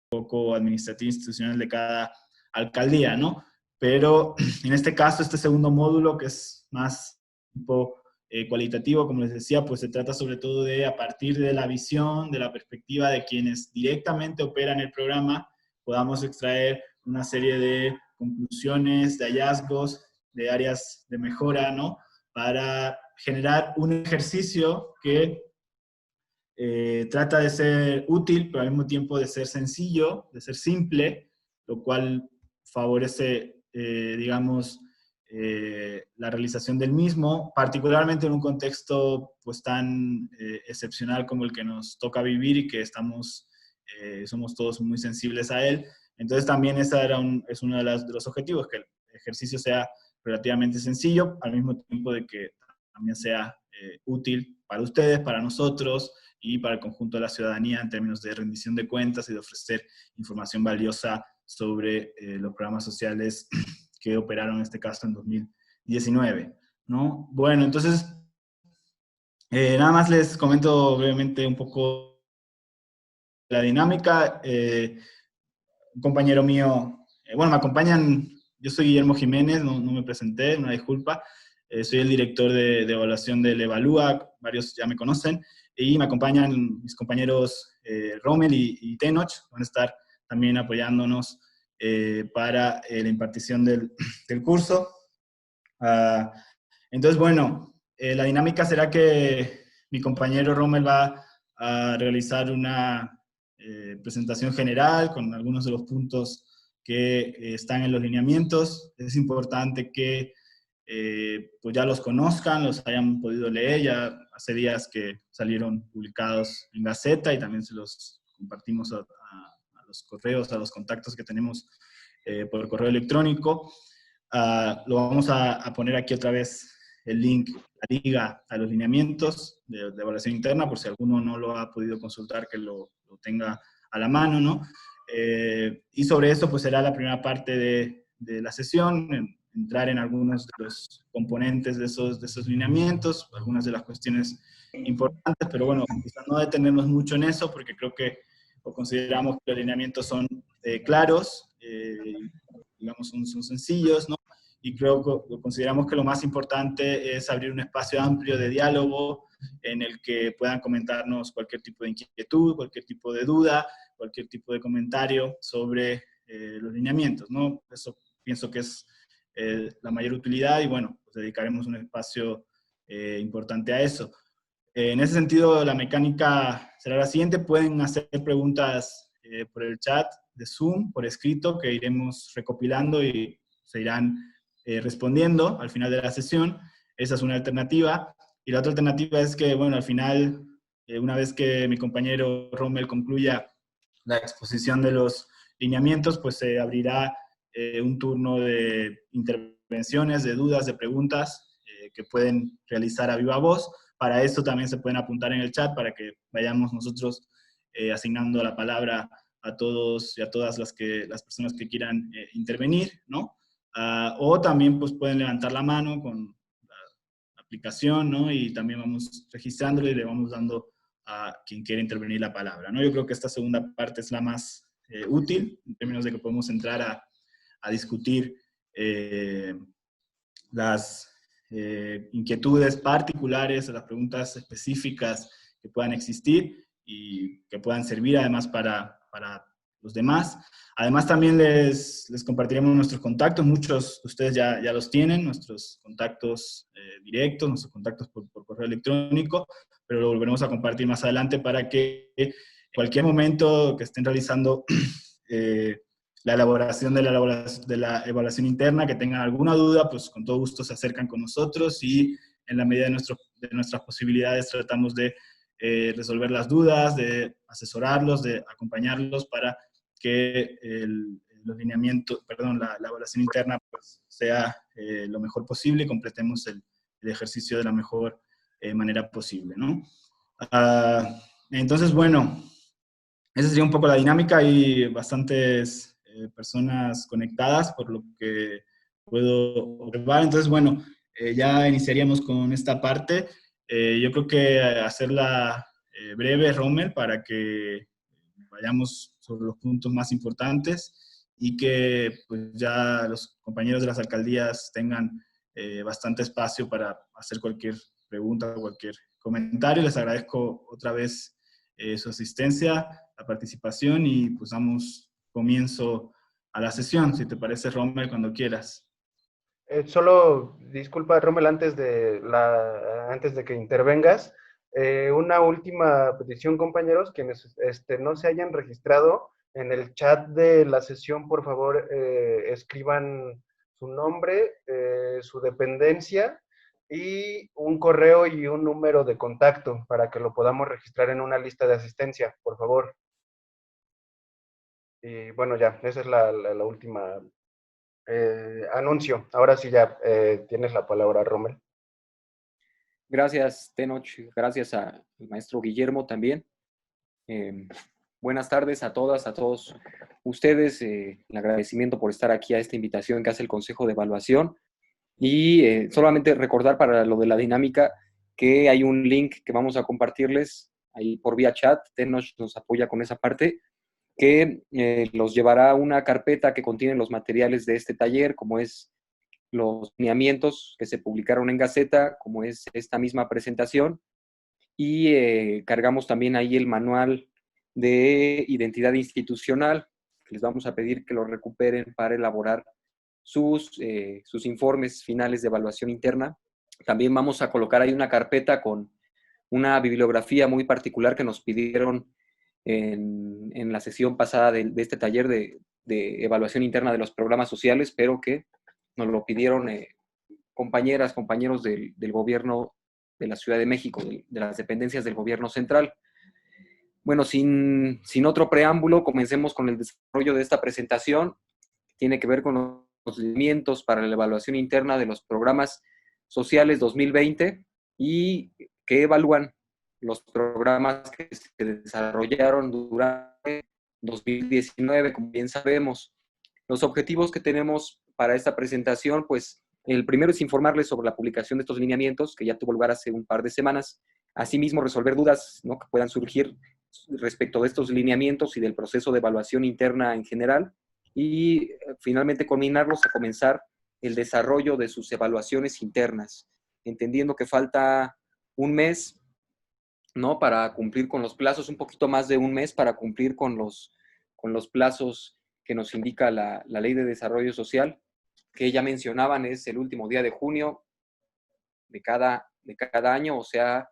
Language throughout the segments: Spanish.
poco administrativo institucional de cada alcaldía, ¿no? Pero en este caso, este segundo módulo, que es más tipo cualitativo, como les decía, pues se trata sobre todo de, a partir de la visión, de la perspectiva de quienes directamente operan el programa, podamos extraer una serie de conclusiones, de hallazgos, de áreas de mejora, ¿no? Para generar un ejercicio que trata de ser útil, pero al mismo tiempo de ser sencillo, de ser simple, lo cual favorece, digamos, la realización del mismo, particularmente en un contexto pues tan excepcional como el que nos toca vivir y que somos todos muy sensibles a él. Entonces también ese es uno de los objetivos, que el ejercicio sea relativamente sencillo, al mismo tiempo de que también sea útil para ustedes, para nosotros, y para el conjunto de la ciudadanía en términos de rendición de cuentas y de ofrecer información valiosa sobre los programas sociales que operaron en este caso en 2019, ¿no? Bueno, entonces, nada más les comento brevemente un poco la dinámica. Un compañero mío, bueno, me acompañan, yo soy Guillermo Jiménez, no me presenté, una disculpa. Soy el director de evaluación del Evalúa, varios ya me conocen, y me acompañan mis compañeros Rommel y Tenoch, van a estar también apoyándonos para la impartición del curso. Entonces, bueno, la dinámica será que mi compañero Rommel va a realizar una presentación general con algunos de los puntos que están en los lineamientos. Es importante que pues ya los conozcan, los hayan podido leer, ya hace días que salieron publicados en Gaceta y también se los compartimos a los correos, a los contactos que tenemos por correo electrónico. Lo vamos a poner aquí otra vez el link, la liga a los lineamientos de evaluación interna, por si alguno no lo ha podido consultar, que lo tenga a la mano, ¿no? Y sobre eso pues será la primera parte de la sesión, entrar en algunos de los componentes de esos lineamientos, algunas de las cuestiones importantes, pero bueno, quizás no detenernos mucho en eso, porque creo que o consideramos que los lineamientos son claros, digamos, son sencillos, ¿no? Y consideramos que lo más importante es abrir un espacio amplio de diálogo en el que puedan comentarnos cualquier tipo de inquietud, cualquier tipo de duda, cualquier tipo de comentario sobre los lineamientos, ¿no? Eso pienso que es la mayor utilidad y bueno, pues dedicaremos un espacio importante a eso. En ese sentido, la mecánica será la siguiente. Pueden hacer preguntas por el chat de Zoom, por escrito, que iremos recopilando y se irán respondiendo al final de la sesión. Esa es una alternativa. Y la otra alternativa es que, bueno, al final, una vez que mi compañero Rommel concluya la exposición de los lineamientos, pues se abrirá un turno de intervenciones, de dudas, de preguntas que pueden realizar a viva voz. Para eso también se pueden apuntar en el chat para que vayamos nosotros asignando la palabra a todos y a todas las personas que quieran intervenir, ¿no? O también pues pueden levantar la mano con la aplicación, ¿no? Y también vamos registrándolo y le vamos dando a quien quiera intervenir la palabra, ¿no? Yo creo que esta segunda parte es la más útil, en términos de que podemos entrar a discutir las inquietudes particulares, las preguntas específicas que puedan existir y que puedan servir además para los demás. Además también les compartiremos nuestros contactos, muchos de ustedes ya los tienen, nuestros contactos directos, nuestros contactos por correo electrónico, pero lo volveremos a compartir más adelante para que en cualquier momento que estén realizando la elaboración de la evaluación interna, que tengan alguna duda, pues con todo gusto se acercan con nosotros y en la medida de nuestras posibilidades tratamos de resolver las dudas, de asesorarlos, de acompañarlos para que los lineamientos, perdón, la evaluación interna pues, sea lo mejor posible y completemos el ejercicio de la mejor manera posible, ¿no? Entonces, bueno, esa sería un poco la dinámica y bastantes personas conectadas por lo que puedo observar. Entonces, bueno, ya iniciaríamos con esta parte. Yo creo que hacerla breve, Rommel, para que vayamos sobre los puntos más importantes y que pues, ya los compañeros de las alcaldías tengan bastante espacio para hacer cualquier pregunta, cualquier comentario. Les agradezco otra vez su asistencia, la participación y pues damos comienzo a la sesión. Si te parece, Rommel, cuando quieras. Solo, disculpa, Rommel, antes de que intervengas, una última petición, compañeros, quienes no se hayan registrado en el chat de la sesión, por favor, escriban su nombre, su dependencia y un correo y un número de contacto para que lo podamos registrar en una lista de asistencia, por favor. Y bueno, ya, esa es la última anuncio. Ahora sí ya tienes la palabra, Rommel. Gracias, Tenoch. Gracias al maestro Guillermo también. Buenas tardes a todas, a todos ustedes. El agradecimiento por estar aquí a esta invitación que hace el Consejo de Evaluación. Y solamente recordar para lo de la dinámica que hay un link que vamos a compartirles ahí por vía chat. Tenoch nos apoya con esa parte, que los llevará a una carpeta que contiene los materiales de este taller, como es los lineamientos que se publicaron en Gaceta, como es esta misma presentación, y cargamos también ahí el manual de identidad institucional, que les vamos a pedir que lo recuperen para elaborar sus informes finales de evaluación interna. También vamos a colocar ahí una carpeta con una bibliografía muy particular que nos pidieron en la sesión pasada de este taller de evaluación interna de los programas sociales, pero que nos lo pidieron compañeras, compañeros del gobierno de la Ciudad de México, de las dependencias del gobierno central. Bueno, sin otro preámbulo, comencemos con el desarrollo de esta presentación. Tiene que ver con los lineamientos para la evaluación interna de los programas sociales 2020 y que evalúan los programas que se desarrollaron durante 2019, como bien sabemos. Los objetivos que tenemos para esta presentación, pues el primero es informarles sobre la publicación de estos lineamientos, que ya tuvo lugar hace un par de semanas. Asimismo, resolver dudas, ¿no?, que puedan surgir respecto de estos lineamientos y del proceso de evaluación interna en general. Y finalmente combinarlos a comenzar el desarrollo de sus evaluaciones internas, entendiendo que falta un mes, ¿no?, para cumplir con los plazos, un poquito más de un mes para cumplir con los plazos que nos indica la Ley de Desarrollo Social, que ya mencionaban es el último día de junio de cada año, o sea,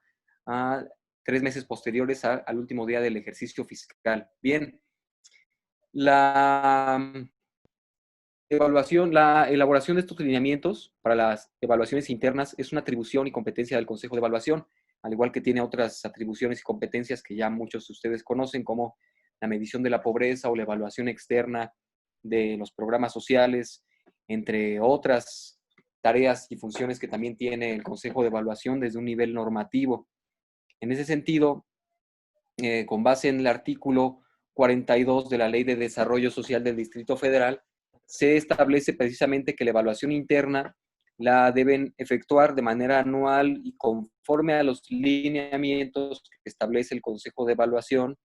a 3 meses posteriores al último día del ejercicio fiscal. Bien, la elaboración de estos lineamientos para las evaluaciones internas es una atribución y competencia del Consejo de Evaluación, al igual que tiene otras atribuciones y competencias que ya muchos de ustedes conocen, como la medición de la pobreza o la evaluación externa de los programas sociales, entre otras tareas y funciones que también tiene el Consejo de Evaluación desde un nivel normativo. En ese sentido, con base en el artículo 42 de la Ley de Desarrollo Social del Distrito Federal, se establece precisamente que la evaluación interna la deben efectuar de manera anual y conforme a los lineamientos que establece el Consejo de Evaluación,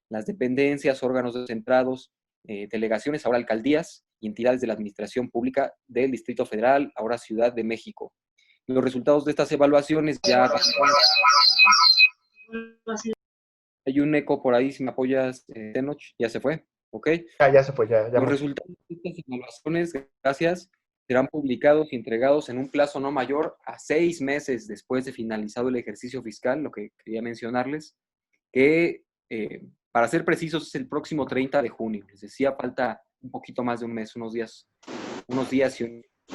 las dependencias, órganos descentrados, delegaciones, ahora alcaldías y entidades de la administración pública del Distrito Federal, ahora Ciudad de México. Los resultados de estas evaluaciones ya... Hay un eco por ahí, si me apoyas, Tenoch, ya se fue, ¿ok? Ya se fue, ya. Los resultados de estas evaluaciones, gracias, serán publicados y entregados en un plazo no mayor a 6 meses después de finalizado el ejercicio fiscal, lo que quería mencionarles, que para ser precisos es el próximo 30 de junio. Les decía, falta un poquito más de un mes, unos días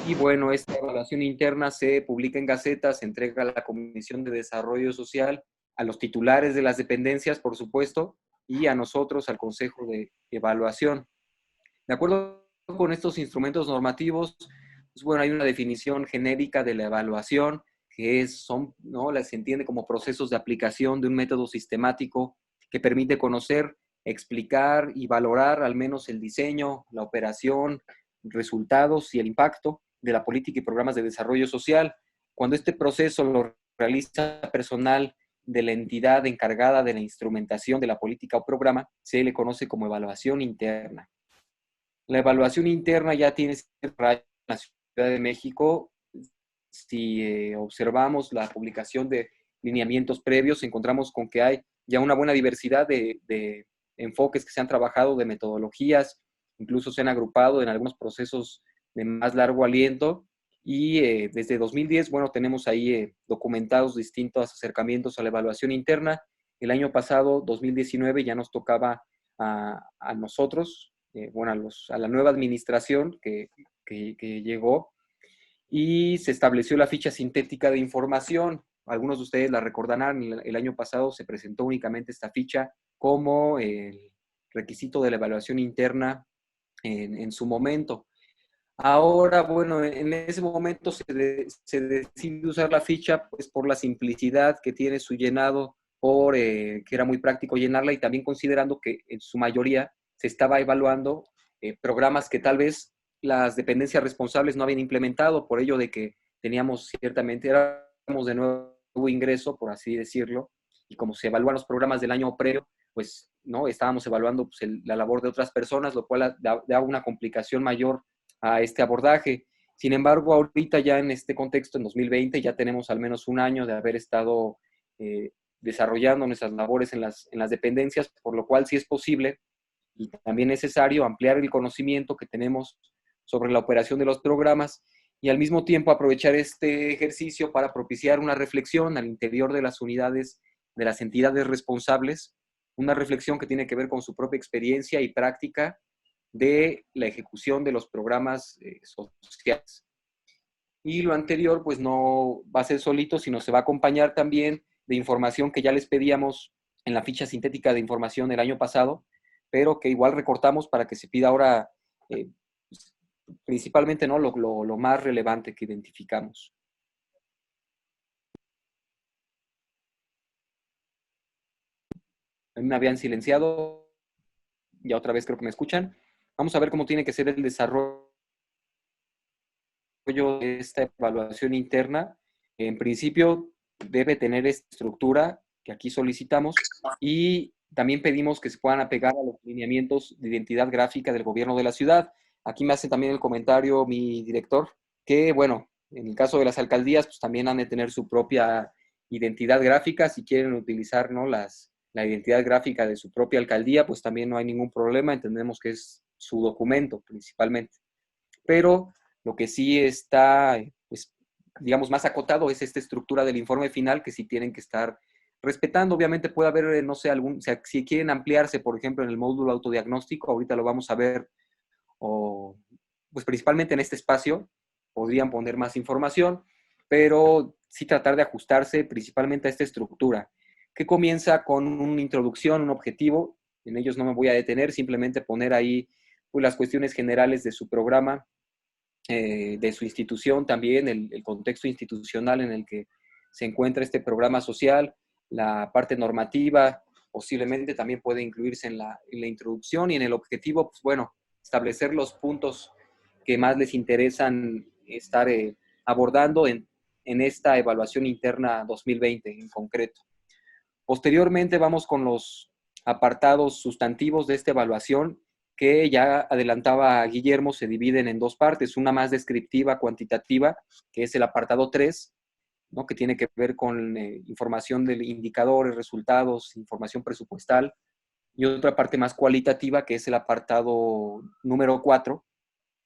y bueno, esta evaluación interna se publica en Gaceta, se entrega a la Comisión de Desarrollo Social, a los titulares de las dependencias, por supuesto, y a nosotros, al Consejo de Evaluación. De acuerdo con estos instrumentos normativos, pues bueno, hay una definición genérica de la evaluación, que ¿no?, se entiende como procesos de aplicación de un método sistemático que permite conocer, explicar y valorar al menos el diseño, la operación, resultados y el impacto de la política y programas de desarrollo social. Cuando este proceso lo realiza personal de la entidad encargada de la instrumentación de la política o programa se le conoce como evaluación interna. La evaluación interna ya tiene cierta raya en la Ciudad de México. Si observamos la publicación de lineamientos previos, encontramos con que hay ya una buena diversidad de enfoques que se han trabajado, de metodologías, incluso se han agrupado en algunos procesos de más largo aliento. Y desde 2010, bueno, tenemos ahí documentados distintos acercamientos a la evaluación interna. El año pasado, 2019, ya nos tocaba a nosotros, bueno, a la nueva administración que llegó, y se estableció la ficha sintética de información. Algunos de ustedes la recordarán, el año pasado se presentó únicamente esta ficha como el requisito de la evaluación interna en su momento. Ahora, bueno, en ese momento se decide usar la ficha pues, por la simplicidad que tiene su llenado, que era muy práctico llenarla, y también considerando que en su mayoría se estaba evaluando programas que tal vez las dependencias responsables no habían implementado, por ello de que éramos de nuevo ingreso, por así decirlo, y como se evalúan los programas del año previo, pues no estábamos evaluando pues, la labor de otras personas, lo cual da una complicación mayor a este abordaje. Sin embargo, ahorita ya en este contexto, en 2020, ya tenemos al menos un año de haber estado desarrollando nuestras labores en las dependencias, por lo cual sí es posible y también necesario ampliar el conocimiento que tenemos sobre la operación de los programas y al mismo tiempo aprovechar este ejercicio para propiciar una reflexión al interior de las unidades, de las entidades responsables, una reflexión que tiene que ver con su propia experiencia y práctica de la ejecución de los programas sociales. Y lo anterior, pues no va a ser solito, sino se va a acompañar también de información que ya les pedíamos en la ficha sintética de información el año pasado, pero que igual recortamos para que se pida ahora principalmente ¿no? lo más relevante que identificamos. A mí me habían silenciado, ya otra vez creo que me escuchan. Vamos a ver cómo tiene que ser el desarrollo de esta evaluación interna. En principio debe tener esta estructura que aquí solicitamos y también pedimos que se puedan apegar a los lineamientos de identidad gráfica del gobierno de la ciudad. Aquí me hace también el comentario mi director que, bueno, en el caso de las alcaldías, pues también han de tener su propia identidad gráfica. Si quieren utilizar, ¿no? la identidad gráfica de su propia alcaldía, pues también no hay ningún problema. Entendemos que es su documento principalmente. Pero lo que sí está, pues, digamos, más acotado es esta estructura del informe final que sí tienen que estar respetando. Obviamente puede haber, no sé, si quieren ampliarse, por ejemplo, en el módulo autodiagnóstico, ahorita lo vamos a ver, o pues principalmente en este espacio, podrían poner más información, pero sí tratar de ajustarse principalmente a esta estructura, que comienza con una introducción, un objetivo. En ellos no me voy a detener, simplemente poner ahí pues, las cuestiones generales de su programa, de su institución también, el contexto institucional en el que se encuentra este programa social, la parte normativa, posiblemente también puede incluirse en la introducción, y en el objetivo, pues bueno, establecer los puntos que más les interesan estar abordando en esta evaluación interna 2020 en concreto. Posteriormente vamos con los apartados sustantivos de esta evaluación, que ya adelantaba Guillermo, se dividen en dos partes, una más descriptiva, cuantitativa, que es el apartado 3, ¿no? Que tiene que ver con información de indicadores, resultados, información presupuestal, y otra parte más cualitativa, que es el apartado número 4,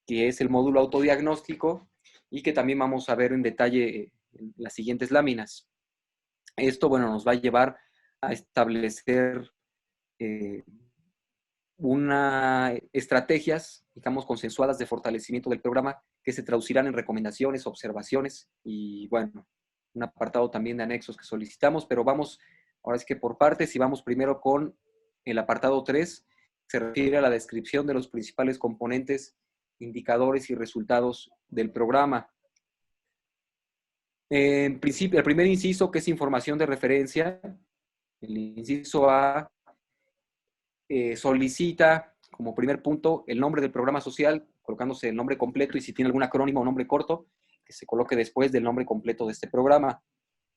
que es el módulo autodiagnóstico, y que también vamos a ver en detalle en las siguientes láminas. Esto, bueno, nos va a llevar a establecer estrategias, digamos, consensuadas de fortalecimiento del programa que se traducirán en recomendaciones, observaciones y, bueno, un apartado también de anexos que solicitamos, pero vamos, ahora es que por partes, y vamos primero con el apartado 3, se refiere a la descripción de los principales componentes, indicadores y resultados del programa. En principio, el primer inciso, que es información de referencia, el inciso A, solicita como primer punto el nombre del programa social, colocándose el nombre completo, y si tiene algún acrónimo o nombre corto, que se coloque después del nombre completo de este programa.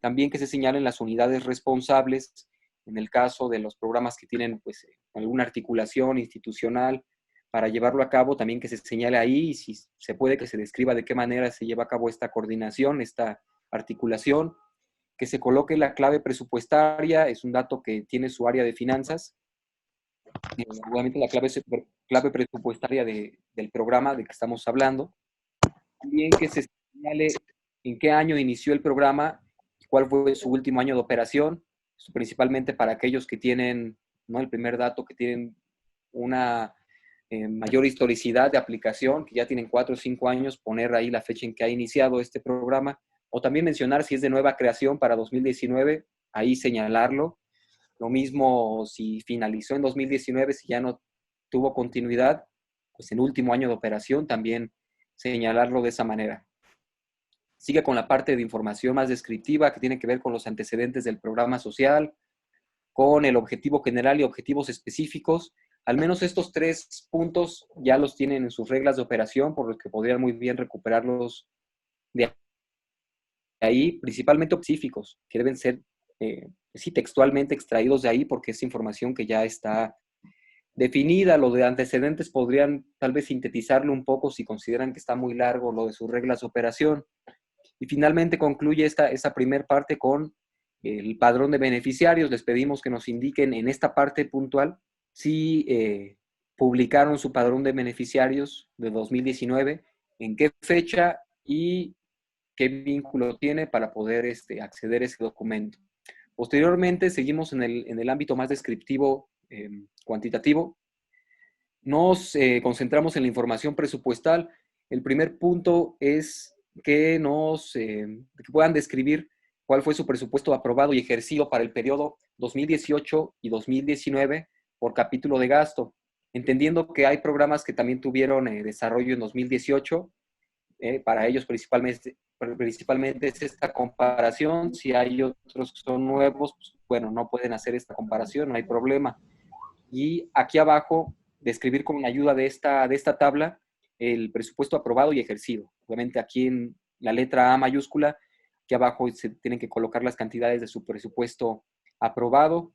También que se señalen las unidades responsables en el caso de los programas que tienen pues, alguna articulación institucional para llevarlo a cabo, también que se señale ahí, y si se puede, que se describa de qué manera se lleva a cabo esta coordinación, esta articulación, que se coloque la clave presupuestaria, es un dato que tiene su área de finanzas, obviamente la clave presupuestaria del programa de que estamos hablando. También que se señale en qué año inició el programa, cuál fue su último año de operación, principalmente para aquellos que tienen, ¿no? El primer dato, que tienen una mayor historicidad de aplicación, que ya tienen 4 o 5 años, poner ahí la fecha en que ha iniciado este programa, o también mencionar si es de nueva creación para 2019, ahí señalarlo. Lo mismo si finalizó en 2019, si ya no tuvo continuidad, pues en último año de operación también señalarlo de esa manera. Sigue con la parte de información más descriptiva que tiene que ver con los antecedentes del programa social, con el objetivo general y objetivos específicos. Al menos estos 3 puntos ya los tienen en sus reglas de operación, por lo que podrían muy bien recuperarlos de ahí, principalmente específicos, que deben ser sí, textualmente extraídos de ahí, porque es información que ya está definida. Lo de antecedentes podrían tal vez sintetizarlo un poco si consideran que está muy largo lo de sus reglas de operación. Y finalmente concluye esa primera parte con el padrón de beneficiarios. Les pedimos que nos indiquen en esta parte puntual si publicaron su padrón de beneficiarios de 2019, en qué fecha y qué vínculo tiene para poder acceder a ese documento. Posteriormente, seguimos en el ámbito más descriptivo, cuantitativo. Nos concentramos en la información presupuestal. El primer punto es que que puedan describir cuál fue su presupuesto aprobado y ejercido para el periodo 2018 y 2019 por capítulo de gasto, entendiendo que hay programas que también tuvieron desarrollo en 2018. Para ellos principalmente es esta comparación. Si hay otros que son nuevos, pues, bueno, no pueden hacer esta comparación, no hay problema. Y aquí abajo, describir con ayuda de esta tabla el presupuesto aprobado y ejercido. Obviamente aquí en la letra A mayúscula, aquí abajo se tienen que colocar las cantidades de su presupuesto aprobado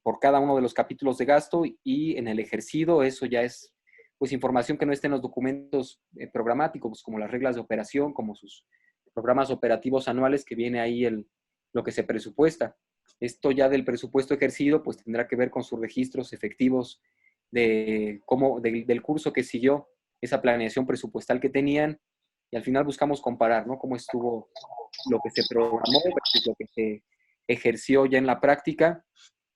por cada uno de los capítulos de gasto, y en el ejercido eso ya es pues información que no esté en los documentos programáticos, como las reglas de operación, como sus programas operativos anuales, que viene ahí lo que se presupuesta. Esto ya del presupuesto ejercido, pues tendrá que ver con sus registros efectivos del curso que siguió, esa planeación presupuestal que tenían, y al final buscamos comparar, ¿no? Cómo estuvo lo que se programó versus lo que se ejerció ya en la práctica.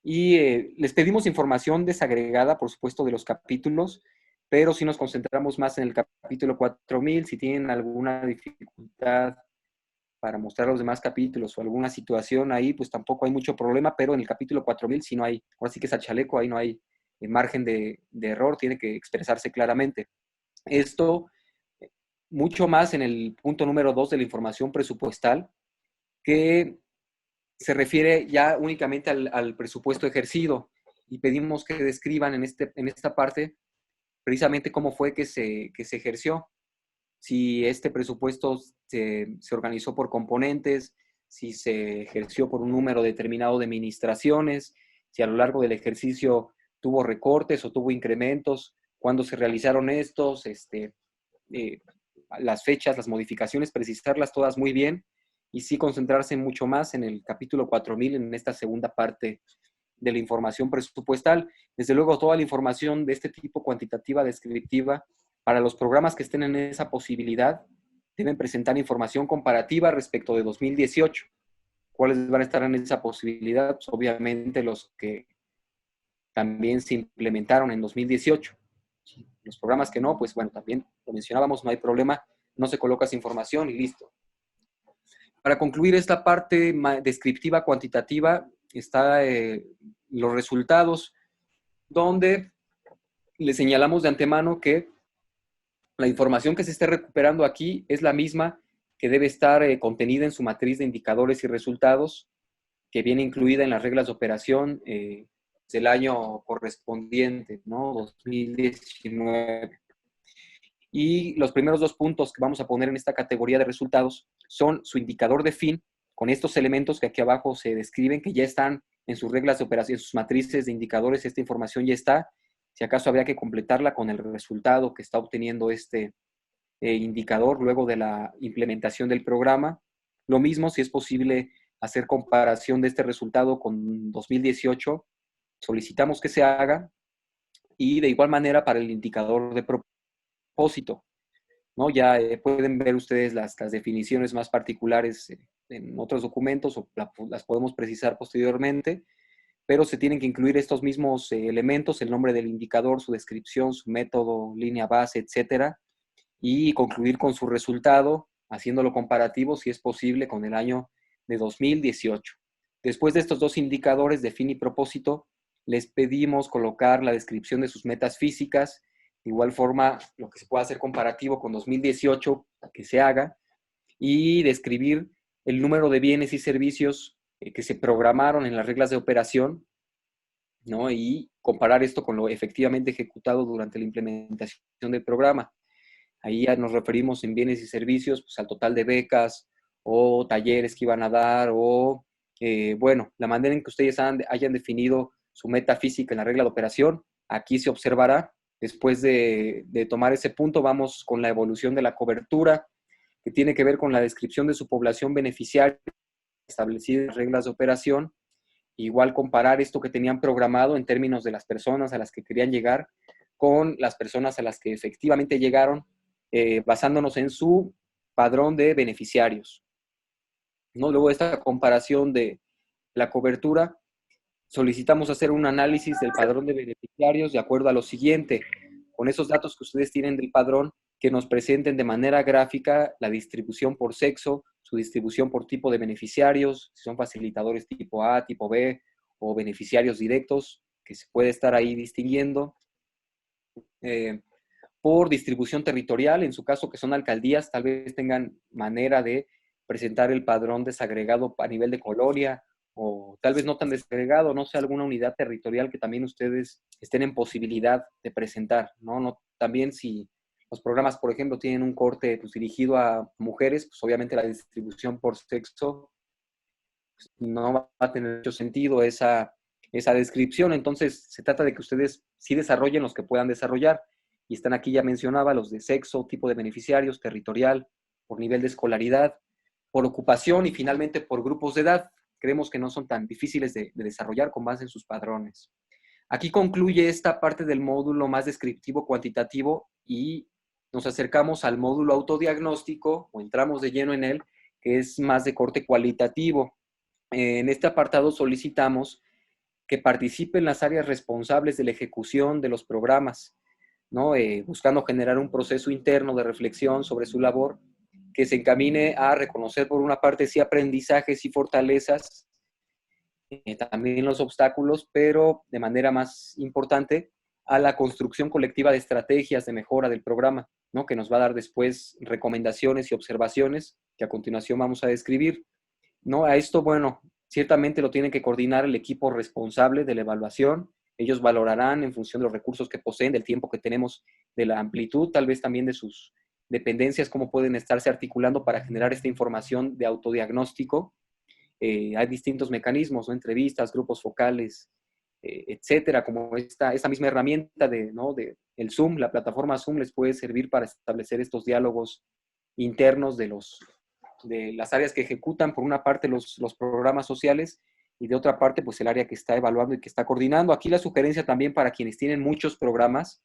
Y les pedimos información desagregada, por supuesto, de los capítulos, pero si nos concentramos más en el capítulo 4000, si tienen alguna dificultad para mostrar los demás capítulos o alguna situación ahí, pues tampoco hay mucho problema, pero en el capítulo 4000 sí no hay, ahora sí que es a chaleco, ahí no hay margen de error, tiene que expresarse claramente. Esto, mucho más en el punto número 2 de la información presupuestal, que se refiere ya únicamente al presupuesto ejercido, y pedimos que describan en esta parte precisamente cómo fue que se ejerció, si este presupuesto se organizó por componentes, si se ejerció por un número determinado de administraciones, si a lo largo del ejercicio tuvo recortes o tuvo incrementos, cuándo se realizaron estos, las fechas, las modificaciones, precisarlas todas muy bien, y sí concentrarse mucho más en el capítulo 4000, en esta segunda parte de la información presupuestal. Desde luego, toda la información de este tipo, cuantitativa, descriptiva, para los programas que estén en esa posibilidad, deben presentar información comparativa respecto de 2018. ¿Cuáles van a estar en esa posibilidad? Pues obviamente los que también se implementaron en 2018. Los programas que no, pues bueno, también lo mencionábamos, no hay problema, no se coloca esa información y listo. Para concluir esta parte descriptiva, cuantitativa, está los resultados, donde le señalamos de antemano que la información que se esté recuperando aquí es la misma que debe estar contenida en su matriz de indicadores y resultados, que viene incluida en las reglas de operación del año correspondiente, ¿no? 2019. Y los primeros 2 puntos que vamos a poner en esta categoría de resultados son su indicador de fin, con estos elementos que aquí abajo se describen, que ya están en sus reglas de operación, en sus matrices de indicadores, esta información ya está. Si acaso habría que completarla con el resultado que está obteniendo este indicador luego de la implementación del programa. Lo mismo, si es posible hacer comparación de este resultado con 2018, solicitamos que se haga. Y de igual manera para el indicador de propósito, ¿no? Ya pueden ver ustedes las definiciones más particulares en otros documentos o las podemos precisar posteriormente, pero se tienen que incluir estos mismos elementos, el nombre del indicador, su descripción, su método, línea base, etcétera, y concluir con su resultado, haciéndolo comparativo, si es posible, con el año de 2018. Después de estos 2 indicadores de fin y propósito, les pedimos colocar la descripción de sus metas físicas, de igual forma, lo que se pueda hacer comparativo con 2018, que se haga, y describir el número de bienes y servicios que se programaron en las reglas de operación, ¿no? Y comparar esto con lo efectivamente ejecutado durante la implementación del programa. Ahí ya nos referimos en bienes y servicios pues, al total de becas o talleres que iban a dar o, bueno, la manera en que ustedes hayan definido su meta física en la regla de operación. Aquí se observará. Después de tomar ese punto, vamos con la evolución de la cobertura, que tiene que ver con la descripción de su población beneficiaria establecida en las reglas de operación. Igual comparar esto que tenían programado en términos de las personas a las que querían llegar con las personas a las que efectivamente llegaron, basándonos en su padrón de beneficiarios, ¿no? Luego de esta comparación de la cobertura, solicitamos hacer un análisis del padrón de beneficiarios de acuerdo a lo siguiente. Con esos datos que ustedes tienen del padrón, que nos presenten de manera gráfica la distribución por sexo, su distribución por tipo de beneficiarios, si son facilitadores tipo A, tipo B o beneficiarios directos, que se puede estar ahí distinguiendo. Por distribución territorial, en su caso que son alcaldías, tal vez tengan manera de presentar el padrón desagregado a nivel de colonia, o tal vez no tan desagregado, no sé, alguna unidad territorial que también ustedes estén en posibilidad de presentar, ¿no? También si los programas, por ejemplo, tienen un corte pues, dirigido a mujeres, pues obviamente la distribución por sexo pues, no va a tener mucho sentido esa descripción, entonces se trata de que ustedes sí desarrollen los que puedan desarrollar, y están aquí, ya mencionaba, los de sexo, tipo de beneficiarios, territorial, por nivel de escolaridad, por ocupación y finalmente por grupos de edad. Creemos que no son tan difíciles de desarrollar con base en sus padrones. Aquí concluye esta parte del módulo más descriptivo cuantitativo y nos acercamos al módulo autodiagnóstico o entramos de lleno en él, que es más de corte cualitativo. En este apartado solicitamos que participen las áreas responsables de la ejecución de los programas, ¿no? Buscando generar un proceso interno de reflexión sobre su labor que se encamine a reconocer por una parte sí aprendizajes y fortalezas, también los obstáculos, pero de manera más importante a la construcción colectiva de estrategias de mejora del programa, ¿no? Que nos va a dar después recomendaciones y observaciones que a continuación vamos a describir, ¿no? A esto, bueno, ciertamente lo tiene que coordinar el equipo responsable de la evaluación. Ellos valorarán en función de los recursos que poseen, del tiempo que tenemos, de la amplitud, tal vez también de sus dependencias, cómo pueden estarse articulando para generar esta información de autodiagnóstico. Hay distintos mecanismos, ¿no? Entrevistas, grupos focales, etcétera, como esta misma herramienta ¿no? de el Zoom, la plataforma Zoom les puede servir para establecer estos diálogos internos de las áreas que ejecutan, por una parte los programas sociales y de otra parte pues el área que está evaluando y que está coordinando. Aquí la sugerencia también para quienes tienen muchos programas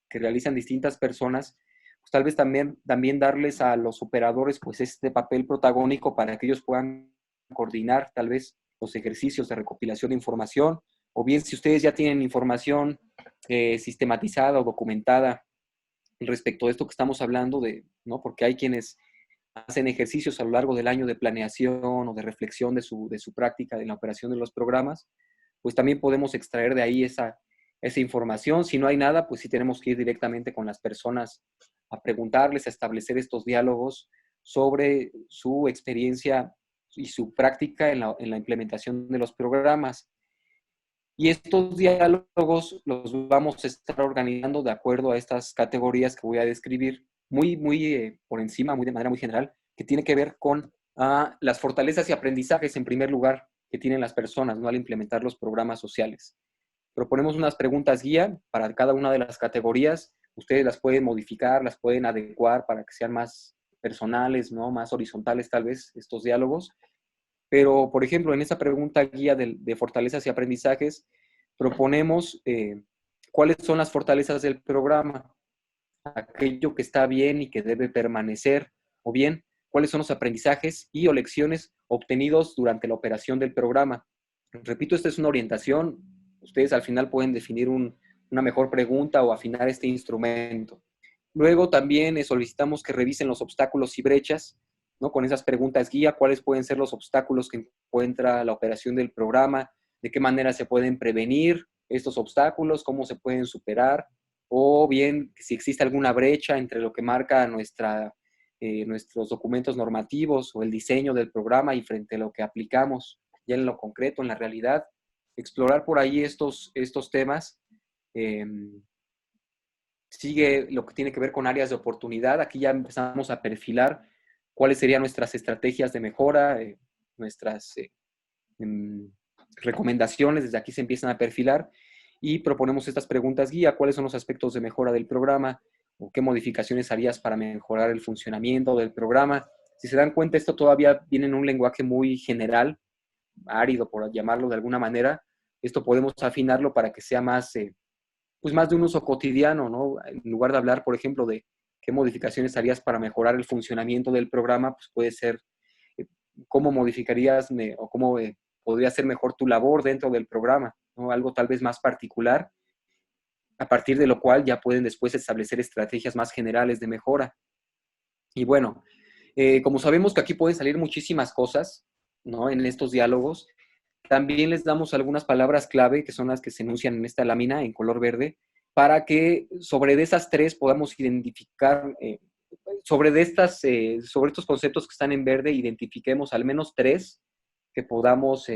que realizan distintas personas, pues tal vez también darles a los operadores pues este papel protagónico para que ellos puedan coordinar tal vez los ejercicios de recopilación de información, o bien si ustedes ya tienen información sistematizada o documentada respecto a esto que estamos hablando ¿no? Porque hay quienes hacen ejercicios a lo largo del año de planeación o de reflexión de su práctica en la operación de los programas, pues también podemos extraer de ahí esa información. Si no hay nada, pues sí tenemos que ir directamente con las personas a preguntarles, a establecer estos diálogos sobre su experiencia y su práctica en la implementación de los programas. Y estos diálogos los vamos a estar organizando de acuerdo a estas categorías que voy a describir muy por encima, de manera muy general, que tiene que ver con las fortalezas y aprendizajes, en primer lugar, que tienen las personas, ¿no?, al implementar los programas sociales. Proponemos unas preguntas guía para cada una de las categorías. Ustedes las pueden modificar, las pueden adecuar para que sean más personales, ¿no?, más horizontales tal vez estos diálogos. Pero, por ejemplo, en esa pregunta guía de fortalezas y aprendizajes, proponemos cuáles son las fortalezas del programa, aquello que está bien y que debe permanecer, o bien, cuáles son los aprendizajes y o lecciones obtenidos durante la operación del programa. Repito, esta es una orientación. Ustedes al final pueden definir una mejor pregunta o afinar este instrumento. Luego también solicitamos que revisen los obstáculos y brechas, ¿no?, con esas preguntas guía, cuáles pueden ser los obstáculos que encuentra la operación del programa, de qué manera se pueden prevenir estos obstáculos, cómo se pueden superar, o bien si existe alguna brecha entre lo que marca nuestros documentos normativos o el diseño del programa y frente a lo que aplicamos ya en lo concreto, en la realidad. Explorar por ahí estos temas. Sigue lo que tiene que ver con áreas de oportunidad. Aquí ya empezamos a perfilar cuáles serían nuestras estrategias de mejora, nuestras recomendaciones. Desde aquí se empiezan a perfilar y proponemos estas preguntas guía. ¿Cuáles son los aspectos de mejora del programa? ¿O qué modificaciones harías para mejorar el funcionamiento del programa? Si se dan cuenta, esto todavía viene en un lenguaje muy general, árido, por llamarlo de alguna manera. Esto podemos afinarlo para que sea más más de un uso cotidiano, ¿no? En lugar de hablar, por ejemplo, de qué modificaciones harías para mejorar el funcionamiento del programa, pues puede ser cómo modificarías o cómo podría ser mejor tu labor dentro del programa, ¿no? Algo tal vez más particular, a partir de lo cual ya pueden después establecer estrategias más generales de mejora. Y bueno, como sabemos que aquí pueden salir muchísimas cosas, ¿no?, en estos diálogos, también les damos algunas palabras clave, que son las que se enuncian en esta lámina en color verde, para que sobre de esas tres podamos identificar, sobre estos conceptos que están en verde, identifiquemos al menos tres que podamos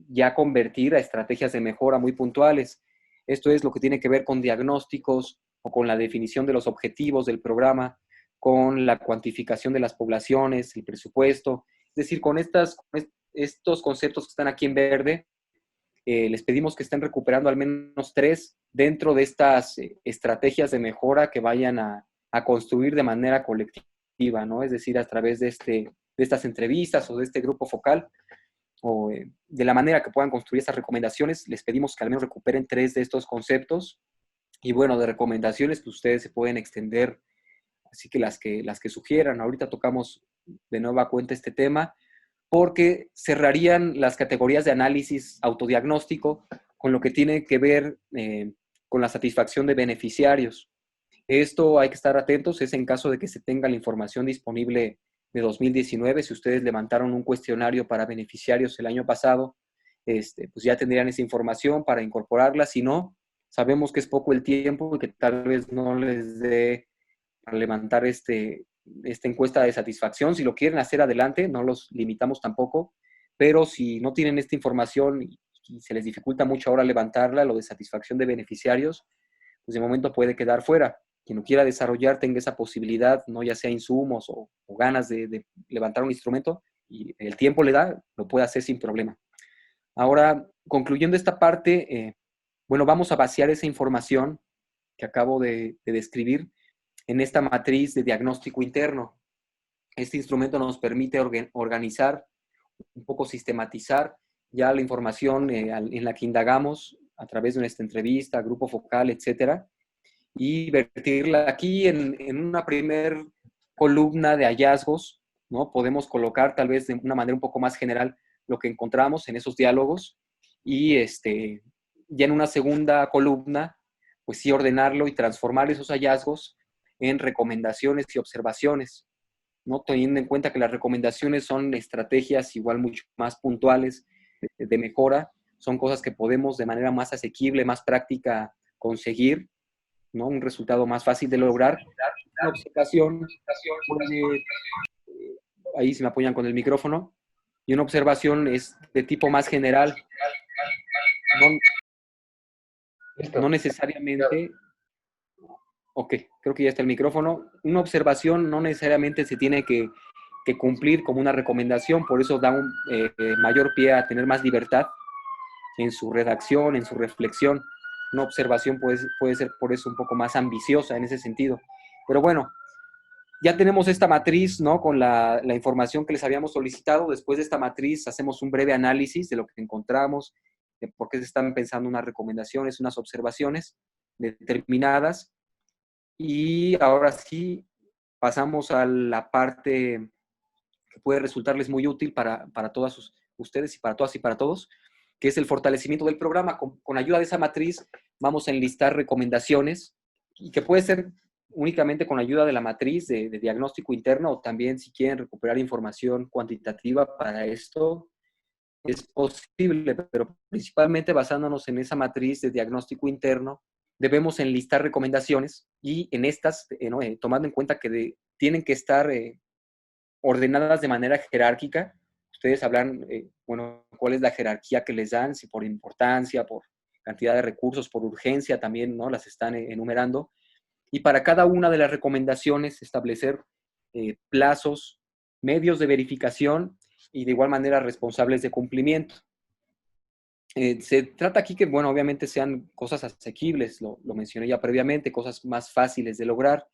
ya convertir a estrategias de mejora muy puntuales. Esto es lo que tiene que ver con diagnósticos o con la definición de los objetivos del programa, con la cuantificación de las poblaciones, el presupuesto. Es decir, con estos conceptos que están aquí en verde, les pedimos que estén recuperando al menos tres dentro de estas estrategias de mejora que vayan a construir de manera colectiva, ¿no? Es decir, a través de estas entrevistas o de este grupo focal, o de la manera que puedan construir estas recomendaciones, les pedimos que al menos recuperen tres de estos conceptos. Y bueno, de recomendaciones, pues ustedes se pueden extender, así que las que sugieran. Ahorita tocamos de nueva cuenta este tema, porque cerrarían las categorías de análisis autodiagnóstico con lo que tiene que ver con la satisfacción de beneficiarios. Esto hay que estar atentos, es en caso de que se tenga la información disponible de 2019. Si ustedes levantaron un cuestionario para beneficiarios el año pasado, pues ya tendrían esa información para incorporarla. Si no, sabemos que es poco el tiempo y que tal vez no les dé para levantar esta encuesta de satisfacción. Si lo quieren hacer adelante, no los limitamos tampoco, pero si no tienen esta información y se les dificulta mucho ahora levantarla, lo de satisfacción de beneficiarios, pues de momento puede quedar fuera. Quien lo quiera desarrollar tenga esa posibilidad, no ya sea insumos o ganas de levantar un instrumento, y el tiempo le da, lo puede hacer sin problema. Ahora, concluyendo esta parte, bueno, vamos a vaciar esa información que acabo de describir en esta matriz de diagnóstico interno. Este instrumento nos permite organizar, un poco sistematizar ya la información en la que indagamos a través de nuestra entrevista, grupo focal, etcétera, y vertirla aquí en una primer columna de hallazgos, ¿no? Podemos colocar tal vez de una manera un poco más general lo que encontramos en esos diálogos, y ya en una segunda columna, pues sí ordenarlo y transformar esos hallazgos en recomendaciones y observaciones, ¿no? Teniendo en cuenta que las recomendaciones son estrategias igual mucho más puntuales de mejora, son cosas que podemos de manera más asequible, más práctica conseguir, ¿no? Un resultado más fácil de lograr. Una observación puede, ahí se me apoyan con el micrófono, y una observación es de tipo más general, no necesariamente Ok, creo que ya está el micrófono. Una observación no necesariamente se tiene que cumplir como una recomendación, por eso da un mayor pie a tener más libertad en su redacción, en su reflexión. Una observación puede ser por eso un poco más ambiciosa en ese sentido. Pero bueno, ya tenemos esta matriz, ¿no? Con la información que les habíamos solicitado. Después de esta matriz hacemos un breve análisis de lo que encontramos, de por qué se están pensando unas recomendaciones, unas observaciones determinadas. Y ahora sí pasamos a la parte que puede resultarles muy útil para todas ustedes y para todas y para todos, que es el fortalecimiento del programa. Con ayuda de esa matriz vamos a enlistar recomendaciones y que puede ser únicamente con ayuda de la matriz de diagnóstico interno o también si quieren recuperar información cuantitativa para esto es posible, pero principalmente basándonos en esa matriz de diagnóstico interno, debemos enlistar recomendaciones y en estas, tomando en cuenta que tienen que estar ordenadas de manera jerárquica. Ustedes hablan, bueno, cuál es la jerarquía que les dan, si por importancia, por cantidad de recursos, por urgencia también, ¿no? Las están enumerando. Y para cada una de las recomendaciones establecer plazos, medios de verificación y de igual manera responsables de cumplimiento. Se trata aquí que, bueno, obviamente sean cosas asequibles, lo mencioné ya previamente, cosas más fáciles de lograr.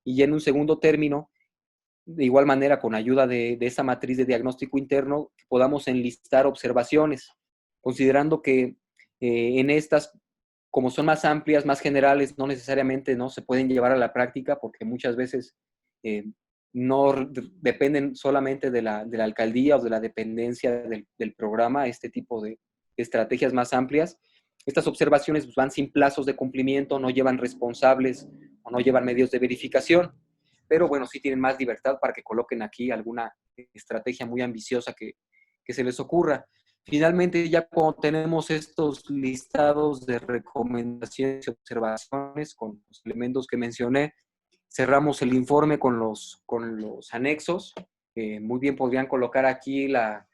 Y ya en un segundo término, de igual manera, con ayuda de esa matriz de diagnóstico interno, podamos enlistar observaciones, considerando que en estas, como son más amplias, más generales, no necesariamente no se pueden llevar a la práctica, porque muchas veces no dependen solamente de la alcaldía o de la dependencia del programa, este tipo de estrategias más amplias. Estas observaciones pues, van sin plazos de cumplimiento, no llevan responsables o no llevan medios de verificación, pero bueno, sí tienen más libertad para que coloquen aquí alguna estrategia muy ambiciosa que se les ocurra. Finalmente, ya cuando tenemos estos listados de recomendaciones y observaciones con los elementos que mencioné, cerramos el informe con los anexos. Muy bien podrían colocar aquí la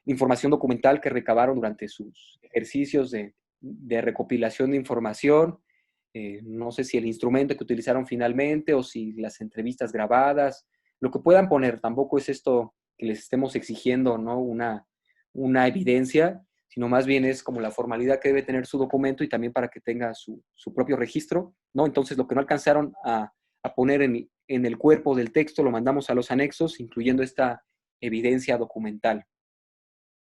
información documental que recabaron durante sus ejercicios de recopilación de información. No sé si el instrumento que utilizaron finalmente o si las entrevistas grabadas, lo que puedan poner. Tampoco es esto que les estemos exigiendo, ¿no? Una evidencia, sino más bien es como la formalidad que debe tener su documento y también para que tenga su propio registro, ¿no? Entonces, lo que no alcanzaron a poner en el cuerpo del texto lo mandamos a los anexos, incluyendo esta evidencia documental.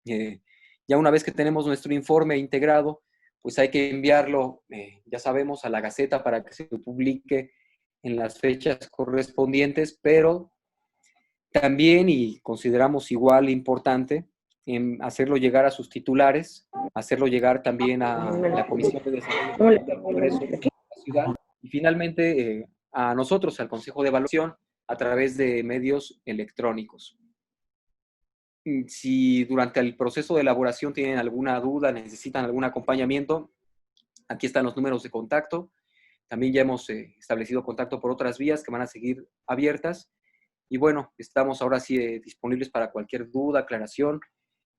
Ya una vez que tenemos nuestro informe integrado, pues hay que enviarlo, ya sabemos, a la Gaceta para que se publique en las fechas correspondientes, pero también, y consideramos igual importante, hacerlo llegar a sus titulares, hacerlo llegar también a la Comisión de Desarrollo del Congreso de la Ciudad y finalmente a nosotros, al Consejo de Evaluación, a través de medios electrónicos. Si durante el proceso de elaboración tienen alguna duda, necesitan algún acompañamiento, aquí están los números de contacto. También ya hemos establecido contacto por otras vías que van a seguir abiertas. Y bueno, estamos ahora sí disponibles para cualquier duda, aclaración.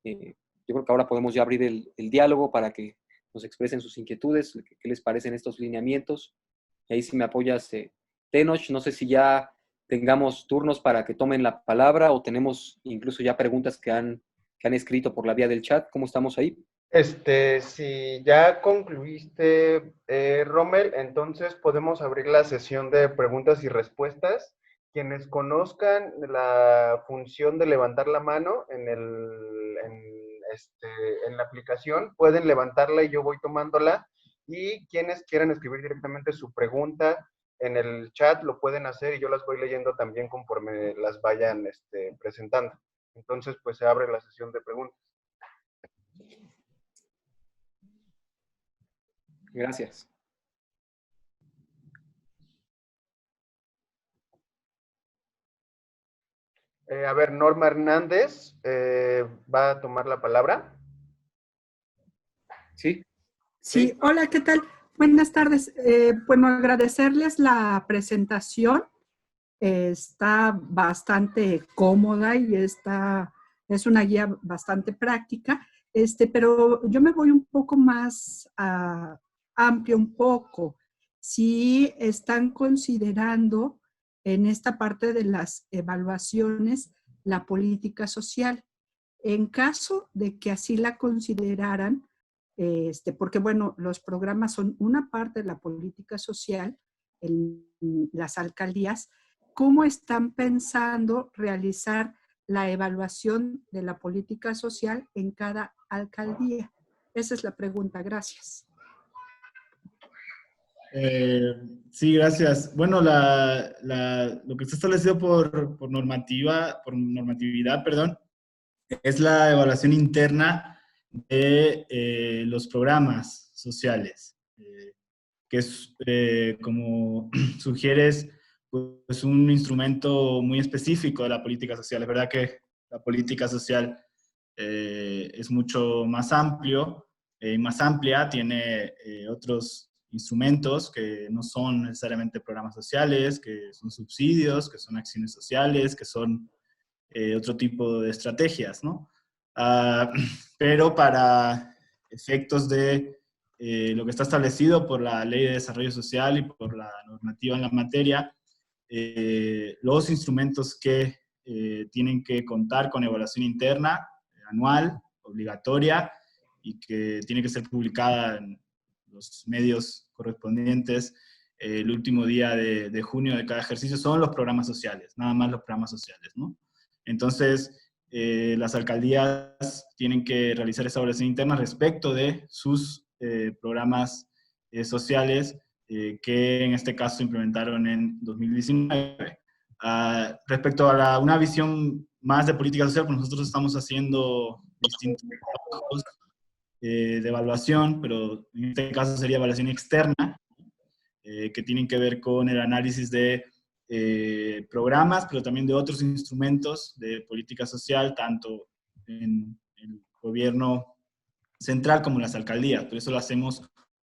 Yo creo que ahora podemos ya abrir el diálogo para que nos expresen sus inquietudes, qué les parecen estos lineamientos. Y ahí si me apoyas, Tenoch, no sé si ya tengamos turnos para que tomen la palabra o tenemos incluso ya preguntas que han escrito por la vía del chat. ¿Cómo estamos ahí? Si ya concluiste, Rommel, entonces podemos abrir la sesión de preguntas y respuestas. Quienes conozcan la función de levantar la mano en la aplicación, pueden levantarla y yo voy tomándola. Y quienes quieran escribir directamente su pregunta en el chat, lo pueden hacer y yo las voy leyendo también conforme las vayan presentando. Entonces, pues se abre la sesión de preguntas. Gracias. A ver, Norma Hernández va a tomar la palabra. ¿Sí? Sí, hola, ¿qué tal? Buenas tardes. Bueno, agradecerles la presentación. Está bastante cómoda y es una guía bastante práctica, pero yo me voy un poco más amplio un poco. si están considerando en esta parte de las evaluaciones la política social. En caso de que así la consideraran, porque bueno, los programas son una parte de la política social en las alcaldías, ¿cómo están pensando realizar la evaluación de la política social en cada alcaldía? Esa es la pregunta. Gracias. Sí, gracias. Bueno, lo que está establecido por normatividad, perdón, es la evaluación interna de los programas sociales, que es, como sugieres, pues un instrumento muy específico de la política social. Es verdad que la política social es mucho más amplio y más amplia, tiene otros instrumentos que no son necesariamente programas sociales, que son subsidios, que son acciones sociales, que son otro tipo de estrategias, ¿no? Pero para efectos de lo que está establecido por la Ley de Desarrollo Social y por la normativa en la materia, los instrumentos que tienen que contar con evaluación interna, anual, obligatoria, y que tiene que ser publicada en los medios correspondientes el último día de junio de cada ejercicio, son los programas sociales, nada más los programas sociales, ¿no? Entonces, las alcaldías tienen que realizar esa evaluación interna respecto de sus programas sociales que en este caso implementaron en 2019. Respecto a una visión más de política social, pues nosotros estamos haciendo distintos trabajos de evaluación, pero en este caso sería evaluación externa, que tienen que ver con el análisis de programas, pero también de otros instrumentos de política social, tanto en el gobierno central como en las alcaldías. Por eso lo hacemos,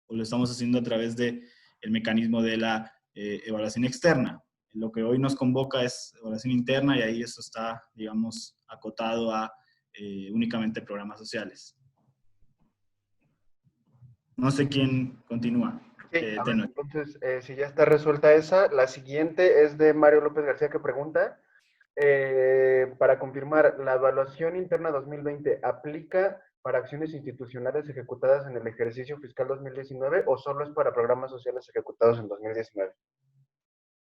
o lo estamos haciendo a través del mecanismo de la evaluación externa. Lo que hoy nos convoca es evaluación interna y ahí eso está, digamos, acotado a únicamente programas sociales. No sé quién continúa. Sí, a ver, entonces, si ya está resuelta esa, la siguiente es de Mario López García, que pregunta, para confirmar, ¿la evaluación interna 2020 aplica para acciones institucionales ejecutadas en el ejercicio fiscal 2019 o solo es para programas sociales ejecutados en 2019?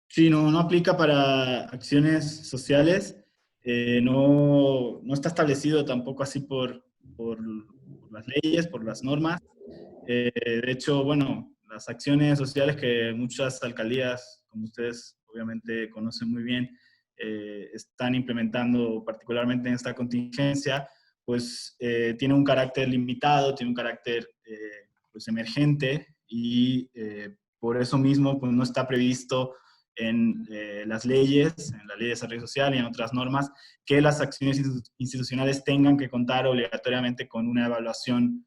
Sí, no aplica para acciones sociales. No está establecido tampoco así por las leyes, por las normas. De hecho, bueno, las acciones sociales que muchas alcaldías, como ustedes obviamente conocen muy bien, están implementando particularmente en esta contingencia, pues tiene un carácter limitado, tiene un carácter pues emergente y por eso mismo pues no está previsto en las leyes, en la Ley de Desarrollo Social y en otras normas, que las acciones institucionales tengan que contar obligatoriamente con una evaluación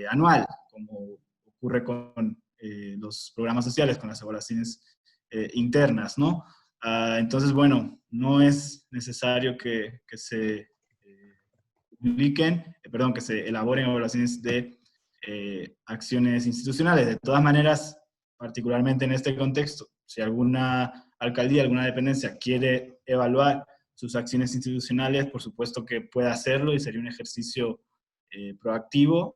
anual, como ocurre con los programas sociales, con las evaluaciones internas, ¿no? Entonces, bueno, no es necesario que se publiquen, que se elaboren evaluaciones de acciones institucionales. De todas maneras, particularmente en este contexto, si alguna alcaldía, alguna dependencia quiere evaluar sus acciones institucionales, por supuesto que puede hacerlo y sería un ejercicio proactivo,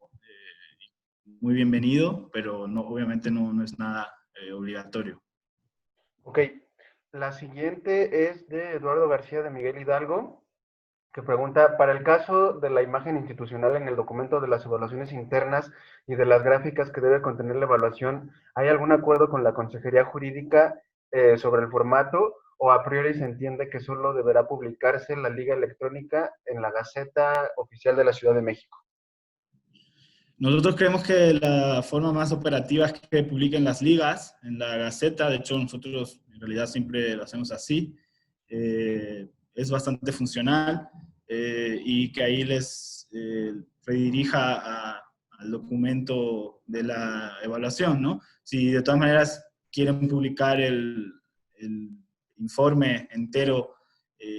muy bienvenido, pero no, obviamente no es nada obligatorio. Ok, la siguiente es de Eduardo García de Miguel Hidalgo, que pregunta, para el caso de la imagen institucional en el documento de las evaluaciones internas y de las gráficas que debe contener la evaluación, ¿hay algún acuerdo con la Consejería Jurídica sobre el formato o a priori se entiende que solo deberá publicarse la liga electrónica en la Gaceta Oficial de la Ciudad de México? Nosotros creemos que la forma más operativa es que publiquen las ligas en la Gaceta. De hecho, nosotros en realidad siempre lo hacemos así. Es bastante funcional y que ahí les redirija al documento de la evaluación, ¿no? Si de todas maneras quieren publicar el informe entero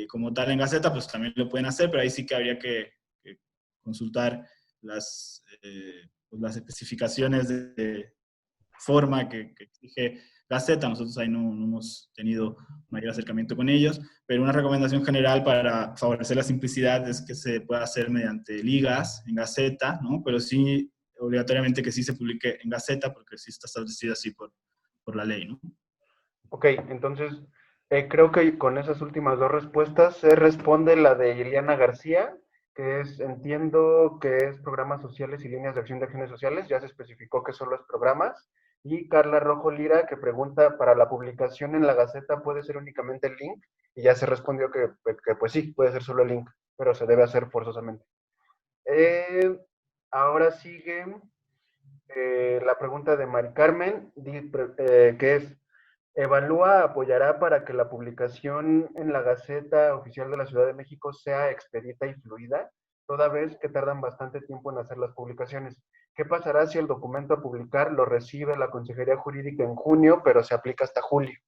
como tal en Gaceta, pues también lo pueden hacer, pero ahí sí que habría que consultar las especificaciones forma que exige Gaceta. Nosotros ahí no hemos tenido mayor acercamiento con ellos, pero una recomendación general para favorecer la simplicidad es que se pueda hacer mediante ligas en Gaceta, ¿no? Pero sí, obligatoriamente que sí se publique en Gaceta, porque sí está establecido así por la ley, ¿no? Ok, entonces creo que con esas últimas dos respuestas se responde la de Ileana García, que es, entiendo que es programas sociales y líneas de acción de acciones sociales, ya se especificó que solo es programas, y Carla Rojo Lira, que pregunta, ¿para la publicación en la Gaceta puede ser únicamente el link? Y ya se respondió que pues sí, puede ser solo el link, pero se debe hacer forzosamente. Ahora sigue la pregunta de Mari Carmen, que es, ¿evalúa, apoyará para que la publicación en la Gaceta Oficial de la Ciudad de México sea expedita y fluida, toda vez que tardan bastante tiempo en hacer las publicaciones? ¿Qué pasará si el documento a publicar lo recibe la Consejería Jurídica en junio, pero se aplica hasta julio?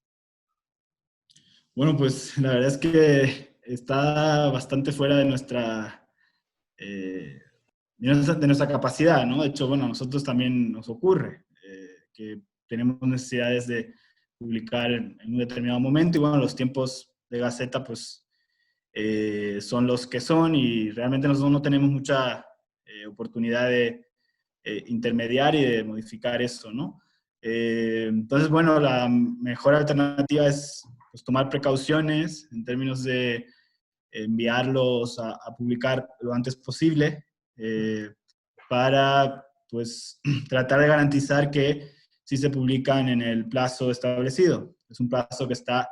Bueno, pues la verdad es que está bastante fuera de nuestra capacidad, ¿no? De hecho, bueno, a nosotros también nos ocurre que tenemos necesidades de publicar en un determinado momento y bueno, los tiempos de Gaceta pues son los que son y realmente nosotros no tenemos mucha oportunidad de intermediar y de modificar eso, ¿no? Entonces, bueno, la mejor alternativa es pues, tomar precauciones en términos de enviarlos a publicar lo antes posible para pues tratar de garantizar que sí se publican en el plazo establecido. Es un plazo que está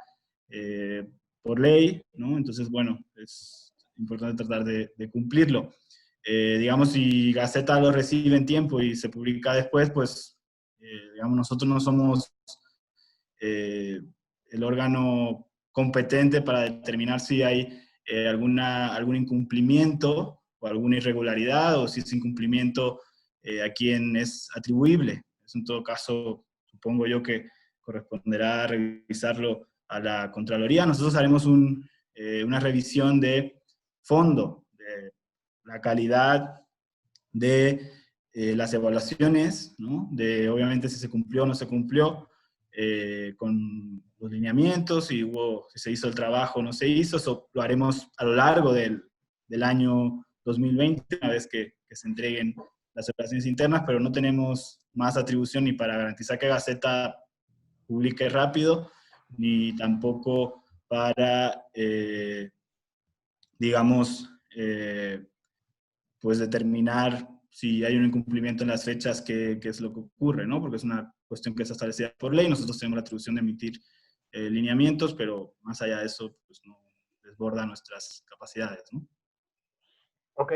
por ley, ¿no? Entonces, bueno, es importante tratar de cumplirlo. Digamos, si Gaceta lo recibe en tiempo y se publica después, pues, digamos, nosotros no somos el órgano competente para determinar si hay algún incumplimiento o alguna irregularidad o si ese incumplimiento a quién es atribuible. Eso en todo caso, supongo yo que corresponderá revisarlo a la Contraloría. Nosotros haremos una revisión de fondo de la calidad de las evaluaciones, ¿no? De obviamente si se cumplió o no se cumplió, con los lineamientos, si se hizo el trabajo o no se hizo. Eso lo haremos a lo largo del año 2020, una vez que se entreguen las operaciones internas, pero no tenemos más atribución ni para garantizar que Gaceta publique rápido, ni tampoco para, digamos, pues determinar si hay un incumplimiento en las fechas, qué es lo que ocurre, ¿no? Porque es una cuestión que está establecida por ley. Nosotros tenemos la atribución de emitir lineamientos, pero más allá de eso, pues no desborda nuestras capacidades, ¿no? Ok.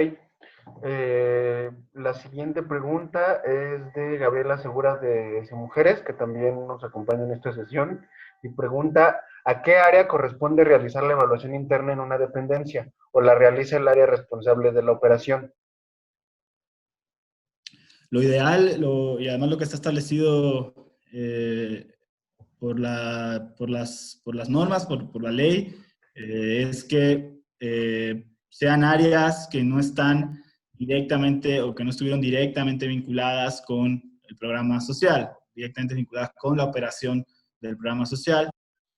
La siguiente pregunta es de Gabriela Segura de Mujeres, que también nos acompaña en esta sesión, y pregunta, ¿a qué área corresponde realizar la evaluación interna en una dependencia? ¿O la realiza el área responsable de la operación? Lo ideal, y además lo que está establecido por las normas, por la ley, es que sean áreas que no están directamente o que no estuvieron directamente vinculadas con el programa social, directamente vinculadas con la operación del programa social,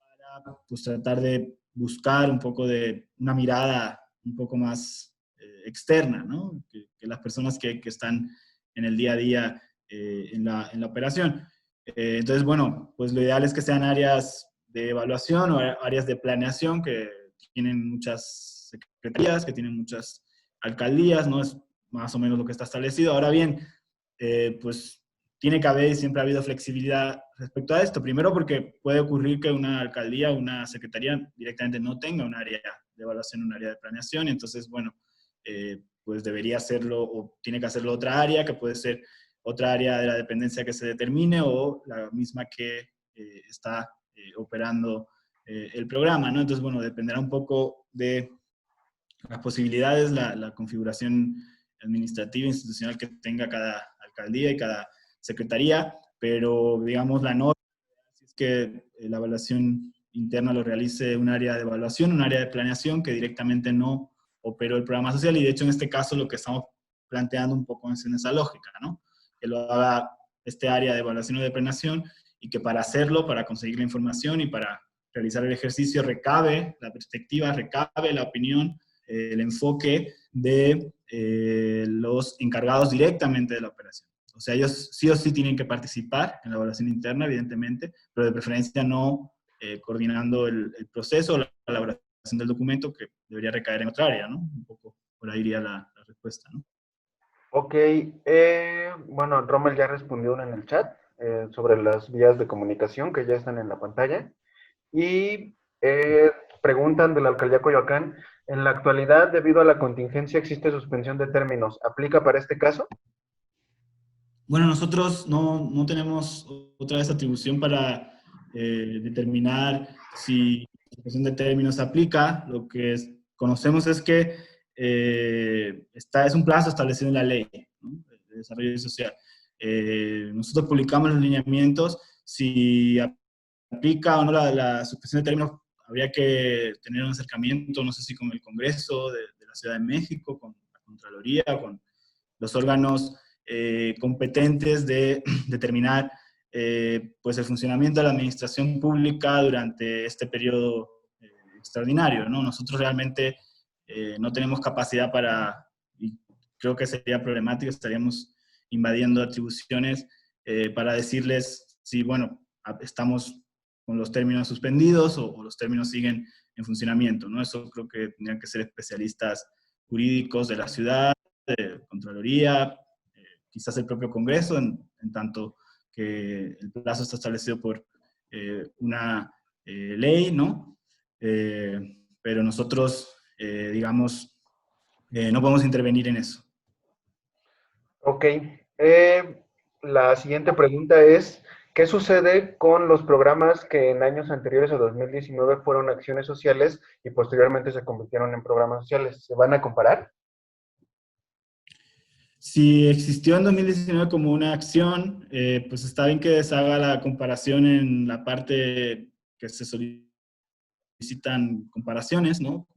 para pues, tratar de buscar un poco de una mirada un poco más externa, ¿no? Que las personas que están en el día a día en la operación. Entonces, bueno, pues lo ideal es que sean áreas de evaluación o áreas de planeación que tienen muchas secretarías, que tienen muchas alcaldías, ¿no? Es más o menos lo que está establecido. Ahora bien, pues tiene que haber y siempre ha habido flexibilidad respecto a esto. Primero porque puede ocurrir que una alcaldía o una secretaría directamente no tenga un área de evaluación, un área de planeación, y entonces, bueno, pues debería hacerlo o tiene que hacerlo otra área, que puede ser otra área de la dependencia que se determine o la misma que está operando el programa, ¿no? Entonces, bueno, dependerá un poco de las posibilidades, la configuración administrativa e institucional que tenga cada alcaldía y cada secretaría, pero digamos la norma es que la evaluación interna lo realice un área de evaluación, un área de planeación que directamente no operó el programa social, y de hecho en este caso lo que estamos planteando un poco es en esa lógica, ¿no? Que lo haga este área de evaluación o de planeación, y que para hacerlo, para conseguir la información y para realizar el ejercicio, recabe la perspectiva, recabe la opinión, el enfoque de los encargados directamente de la operación. O sea, ellos sí o sí tienen que participar en la evaluación interna, evidentemente, pero de preferencia no coordinando el proceso o la elaboración del documento, que debería recaer en otra área, ¿no? Un poco por ahí iría la respuesta, ¿no? Ok, bueno, Rommel ya respondió en el chat sobre las vías de comunicación que ya están en la pantalla. Y preguntan de la Alcaldía Coyoacán, en la actualidad, debido a la contingencia, existe suspensión de términos. ¿Aplica para este caso? Bueno, nosotros no tenemos otra vez atribución para determinar si la suspensión de términos aplica. Lo que conocemos es que es un plazo establecido en la ley, ¿no?, de desarrollo social. Nosotros publicamos los lineamientos. Si aplica o no la suspensión de términos, habría que tener un acercamiento, no sé si con el Congreso de la Ciudad de México, con la Contraloría, con los órganos competentes de determinar pues el funcionamiento de la administración pública durante este periodo extraordinario, ¿no? Nosotros realmente no tenemos capacidad y creo que sería problemático, estaríamos invadiendo atribuciones para decirles si, bueno, estamos con los términos suspendidos o los términos siguen en funcionamiento, ¿no? Eso creo que tendrían que ser especialistas jurídicos de la ciudad, de Contraloría, quizás el propio Congreso, en tanto que el plazo está establecido por una ley, ¿no? Pero nosotros, digamos, no podemos intervenir en eso. Ok. La siguiente pregunta es, ¿qué sucede con los programas que en años anteriores a 2019 fueron acciones sociales y posteriormente se convirtieron en programas sociales? ¿Se van a comparar? Si existió en 2019 como una acción, pues está bien que se haga la comparación en la parte que se solicitan comparaciones, ¿no?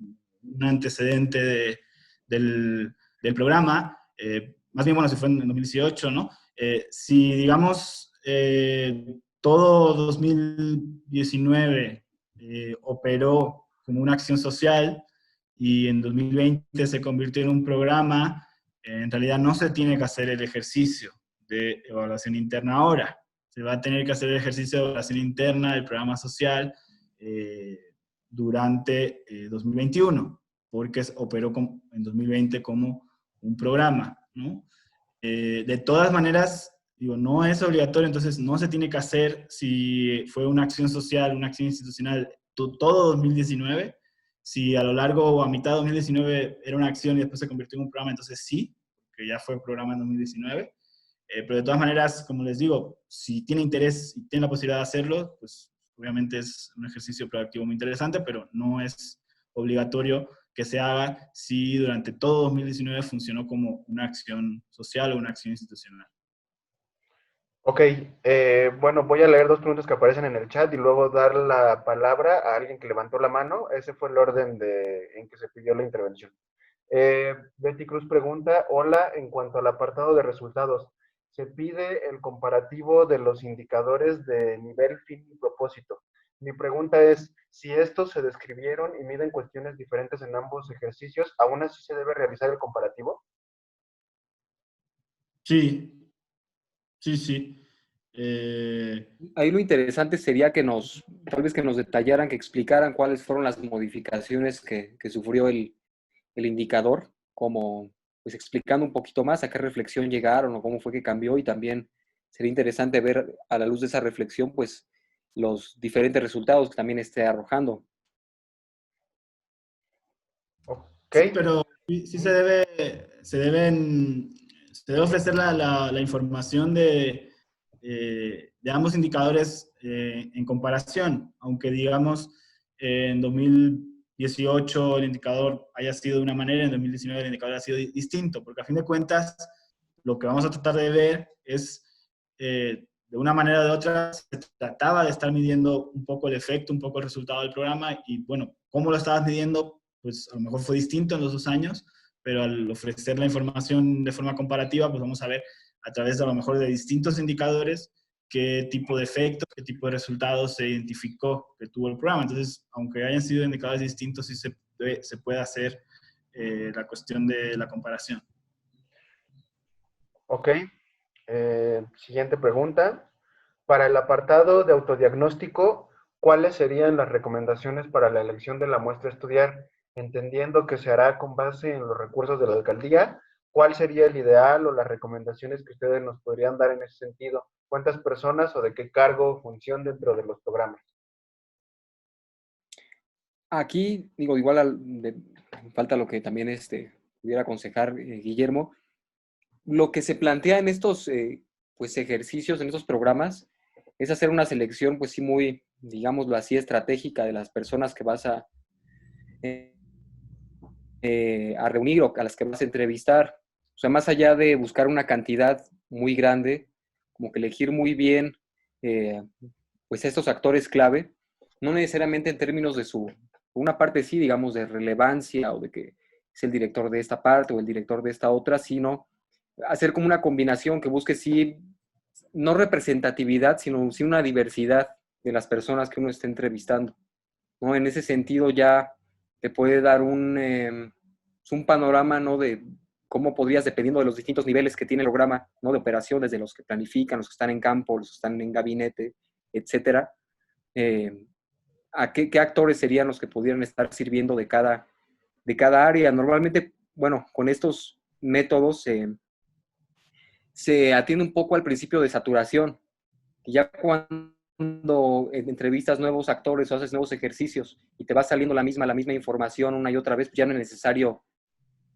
Un antecedente del programa. Más bien, bueno, si fue en 2018, ¿no? Si, digamos, todo 2019 operó como una acción social y en 2020 se convirtió en un programa, en realidad no se tiene que hacer el ejercicio de evaluación interna ahora. Se va a tener que hacer el ejercicio de evaluación interna del programa social durante 2021, porque operó en 2020 como un programa, ¿no? De todas maneras, digo, no es obligatorio, entonces no se tiene que hacer si fue una acción social, una acción institucional, todo 2019. Si a lo largo o a mitad de 2019 era una acción y después se convirtió en un programa, entonces sí, que ya fue programa en 2019. Pero de todas maneras, como les digo, si tiene interés y tiene la posibilidad de hacerlo, pues obviamente es un ejercicio proactivo muy interesante, pero no es obligatorio que se haga si durante todo 2019 funcionó como una acción social o una acción institucional. Ok, bueno, voy a leer dos preguntas que aparecen en el chat y luego dar la palabra a alguien que levantó la mano. Ese fue el orden en que se pidió la intervención. Betty Cruz pregunta, hola, en cuanto al apartado de resultados, se pide el comparativo de los indicadores de nivel, fin y propósito. Mi pregunta es, si estos se describieron y miden cuestiones diferentes en ambos ejercicios, ¿aún así se debe realizar el comparativo? Sí, sí. Ahí lo interesante sería tal vez que nos detallaran, que explicaran cuáles fueron las modificaciones que sufrió el indicador, como pues explicando un poquito más a qué reflexión llegaron o cómo fue que cambió, y también sería interesante ver a la luz de esa reflexión pues los diferentes resultados que también esté arrojando. Ok. Sí, pero sí se debe ofrecer la información de ambos indicadores en comparación, aunque digamos en 2018 el indicador haya sido de una manera, en 2019 el indicador ha sido distinto, porque a fin de cuentas lo que vamos a tratar de ver es, de una manera o de otra, se trataba de estar midiendo un poco el efecto, un poco el resultado del programa, y bueno, ¿cómo lo estabas midiendo? Pues a lo mejor fue distinto en los 2 años, pero al ofrecer la información de forma comparativa, pues vamos a ver a través de a lo mejor de distintos indicadores qué tipo de efectos, qué tipo de resultados se identificó que tuvo el programa. Entonces, aunque hayan sido indicadores distintos, sí se puede hacer la cuestión de la comparación. Ok. Siguiente pregunta. Para el apartado de autodiagnóstico, ¿cuáles serían las recomendaciones para la elección de la muestra a estudiar? Entendiendo que se hará con base en los recursos de la alcaldía, ¿cuál sería el ideal o las recomendaciones que ustedes nos podrían dar en ese sentido? ¿Cuántas personas o de qué cargo o función dentro de los programas? Aquí, digo, igual falta lo que también pudiera aconsejar Guillermo. Lo que se plantea en estos pues ejercicios, en estos programas, es hacer una selección, pues sí, muy, digámoslo así, estratégica de las personas que vas a reunir o a las que vas a entrevistar. O sea, más allá de buscar una cantidad muy grande, como que elegir muy bien pues estos actores clave, no necesariamente en términos de una parte sí, digamos, de relevancia o de que es el director de esta parte o el director de esta otra, sino hacer como una combinación que busque sí, no representatividad, sino sí una diversidad de las personas que uno está entrevistando, ¿no? En ese sentido ya te puede dar un panorama, ¿no? De cómo podrías, dependiendo de los distintos niveles que tiene el programa, ¿no? De operación, desde los que planifican, los que están en campo, los que están en gabinete, etcétera, a qué actores serían los que pudieran estar sirviendo de cada área. Normalmente, bueno, con estos métodos se atiende un poco al principio de saturación. Y ya cuando entrevistas nuevos actores o haces nuevos ejercicios y te va saliendo la misma información una y otra vez, pues ya no es necesario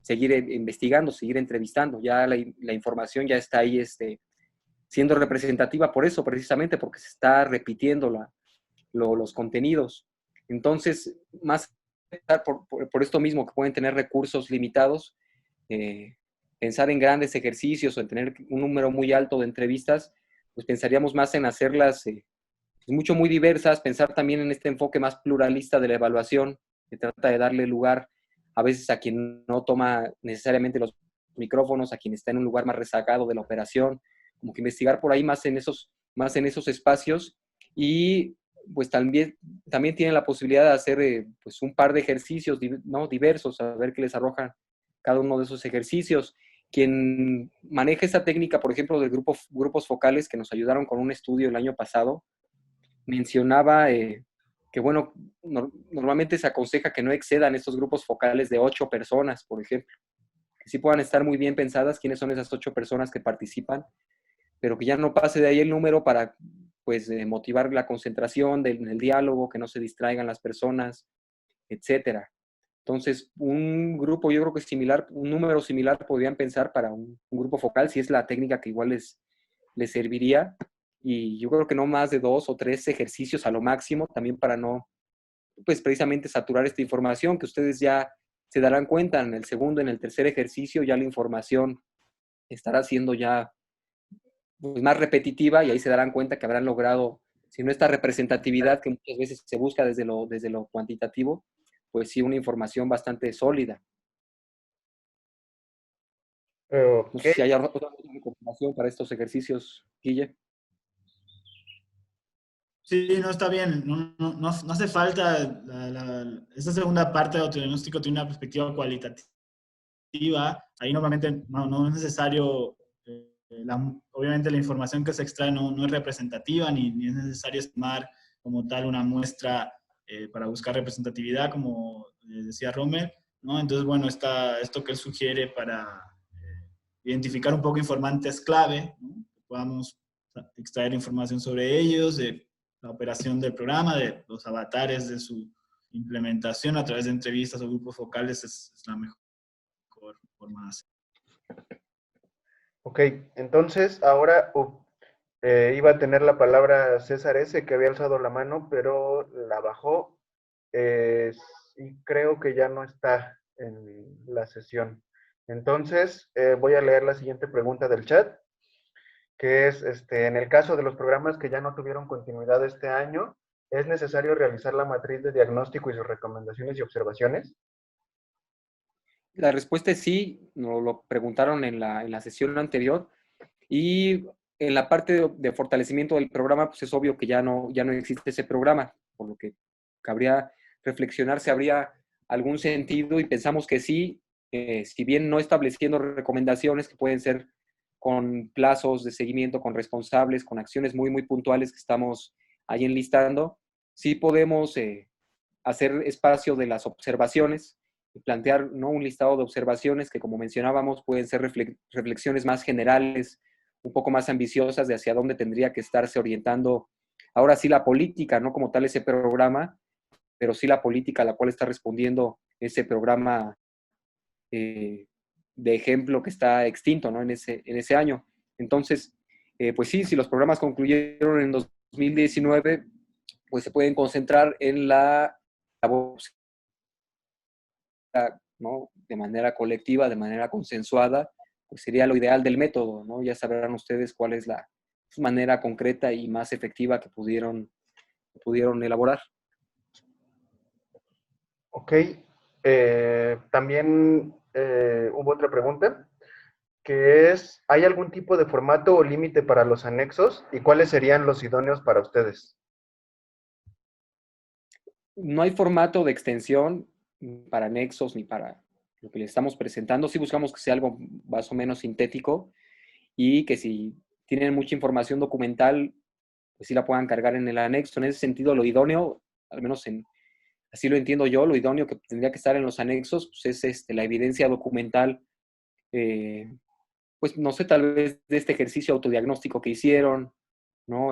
seguir investigando, seguir entrevistando. Ya la información ya está ahí siendo representativa por eso, precisamente porque se está repitiendo los contenidos. Entonces, más por esto mismo, que pueden tener recursos limitados, pensar en grandes ejercicios o en tener un número muy alto de entrevistas, pues pensaríamos más en hacerlas muy diversas, pensar también en este enfoque más pluralista de la evaluación, que trata de darle lugar a veces a quien no toma necesariamente los micrófonos, a quien está en un lugar más rezagado de la operación, como que investigar por ahí más en esos espacios, y pues también tienen la posibilidad de hacer pues un par de ejercicios, ¿no? Diversos, a ver qué les arrojan cada uno de esos ejercicios. Quien maneja esa técnica, por ejemplo, de grupos focales que nos ayudaron con un estudio el año pasado, mencionaba que, bueno, normalmente se aconseja que no excedan estos grupos focales de 8 personas, por ejemplo, que sí puedan estar muy bien pensadas quiénes son esas 8 personas que participan, pero que ya no pase de ahí el número para, pues, motivar la concentración del diálogo, que no se distraigan las personas, etcétera. Entonces, un grupo, yo creo que similar, un número similar podrían pensar para un grupo focal, si es la técnica que igual les serviría. Y yo creo que no más de 2 o 3 ejercicios a lo máximo, también para no, pues precisamente saturar esta información, que ustedes ya se darán cuenta en el segundo, en el tercer ejercicio, ya la información estará siendo ya pues, más repetitiva, y ahí se darán cuenta que habrán logrado, si no esta representatividad que muchas veces se busca desde lo cuantitativo, pues sí una información bastante sólida. No Ok. sé si hay otra recomendación para estos ejercicios, Guille. Sí, no está bien. No hace falta. Esta segunda parte de autodiagnóstico tiene una perspectiva cualitativa. Ahí normalmente no es necesario. Obviamente la información que se extrae no es representativa, ni es necesario estimar como tal una muestra para buscar representatividad, como decía Rommel, ¿no? Entonces, bueno, esto que él sugiere para identificar un poco informantes clave, ¿no? Que podamos extraer información sobre ellos, de la operación del programa, de los avatares de su implementación a través de entrevistas o grupos focales, es la mejor forma de hacerlo. Ok, entonces ahora iba a tener la palabra César S., que había alzado la mano, pero la bajó y creo que ya no está en la sesión. Entonces, voy a leer la siguiente pregunta del chat, que es, en el caso de los programas que ya no tuvieron continuidad este año, ¿es necesario realizar la matriz de diagnóstico y sus recomendaciones y observaciones? La respuesta es sí, nos lo preguntaron en la sesión anterior. Y en la parte de fortalecimiento del programa, pues es obvio que ya no existe ese programa, por lo que cabría reflexionar si habría algún sentido, y pensamos que sí, si bien no estableciendo recomendaciones que pueden ser con plazos de seguimiento, con responsables, con acciones muy, muy puntuales que estamos ahí enlistando, sí podemos hacer espacio de las observaciones y plantear, ¿no?, un listado de observaciones que, como mencionábamos, pueden ser reflexiones más generales, un poco más ambiciosas de hacia dónde tendría que estarse orientando ahora sí la política, no como tal ese programa, pero sí la política a la cual está respondiendo ese programa de ejemplo que está extinto, ¿no?, en ese año. Entonces, pues sí, si los programas concluyeron en 2019, pues se pueden concentrar en la labor, ¿no?, de manera colectiva, de manera consensuada, pues sería lo ideal del método, ¿no? Ya sabrán ustedes cuál es la manera concreta y más efectiva que pudieron elaborar. Ok. También hubo otra pregunta, que es, ¿hay algún tipo de formato o límite para los anexos? ¿Y cuáles serían los idóneos para ustedes? No hay formato de extensión para anexos ni para lo que le estamos presentando. Sí buscamos que sea algo más o menos sintético y que si tienen mucha información documental, pues sí la puedan cargar en el anexo. En ese sentido, lo idóneo, al menos así lo entiendo yo, lo idóneo que tendría que estar en los anexos, pues es la evidencia documental, pues no sé, tal vez de este ejercicio autodiagnóstico que hicieron, ¿no?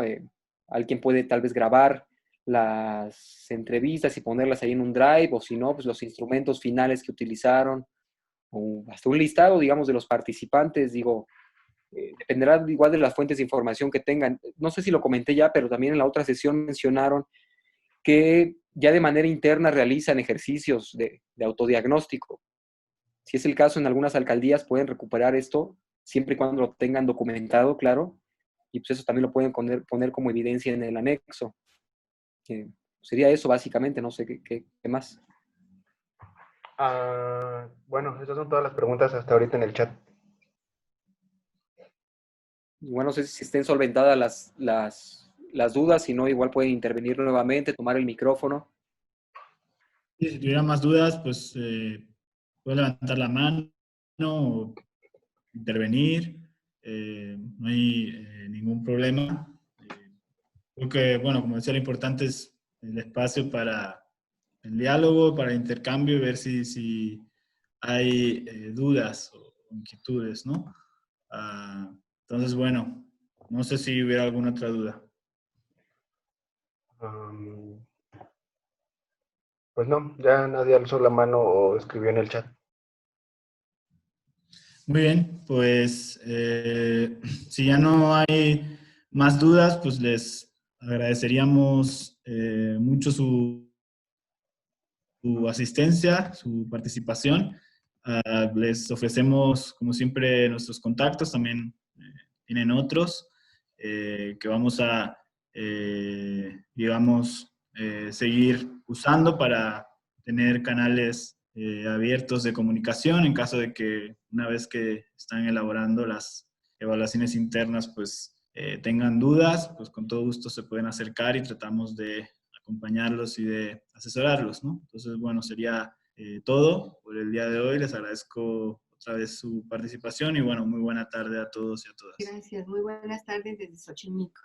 Alguien puede tal vez grabar las entrevistas y ponerlas ahí en un drive, o si no, pues los instrumentos finales que utilizaron, o hasta un listado, digamos, de los participantes, digo, dependerá igual de las fuentes de información que tengan. No sé si lo comenté ya, pero también en la otra sesión mencionaron que ya de manera interna realizan ejercicios de autodiagnóstico. Si es el caso, en algunas alcaldías pueden recuperar esto, siempre y cuando lo tengan documentado, claro, y pues eso también lo pueden poner como evidencia en el anexo. Sería eso básicamente, no sé qué más. Bueno, esas son todas las preguntas hasta ahorita en el chat. Igual no sé si estén solventadas las dudas, si no, igual pueden intervenir nuevamente, tomar el micrófono. Si tuviera más dudas, pues puede levantar la mano o intervenir. No hay ningún problema. Creo que, bueno, como decía, lo importante es el espacio para el diálogo, para el intercambio y ver si hay dudas o inquietudes, ¿no? Entonces, bueno, no sé si hubiera alguna otra duda. Pues no, ya nadie alzó la mano o escribió en el chat. Muy bien, pues si ya no hay más dudas, pues les agradeceríamos mucho su asistencia, su participación. Les ofrecemos, como siempre, nuestros contactos, también tienen otros que vamos a, digamos, seguir usando para tener canales abiertos de comunicación en caso de que una vez que están elaborando las evaluaciones internas, pues tengan dudas, pues con todo gusto se pueden acercar y tratamos de acompañarlos y de asesorarlos, ¿no? Entonces, bueno, sería todo por el día de hoy. Les agradezco otra vez su participación y bueno, muy buena tarde a todos y a todas. Gracias, muy buenas tardes desde Xochimilco.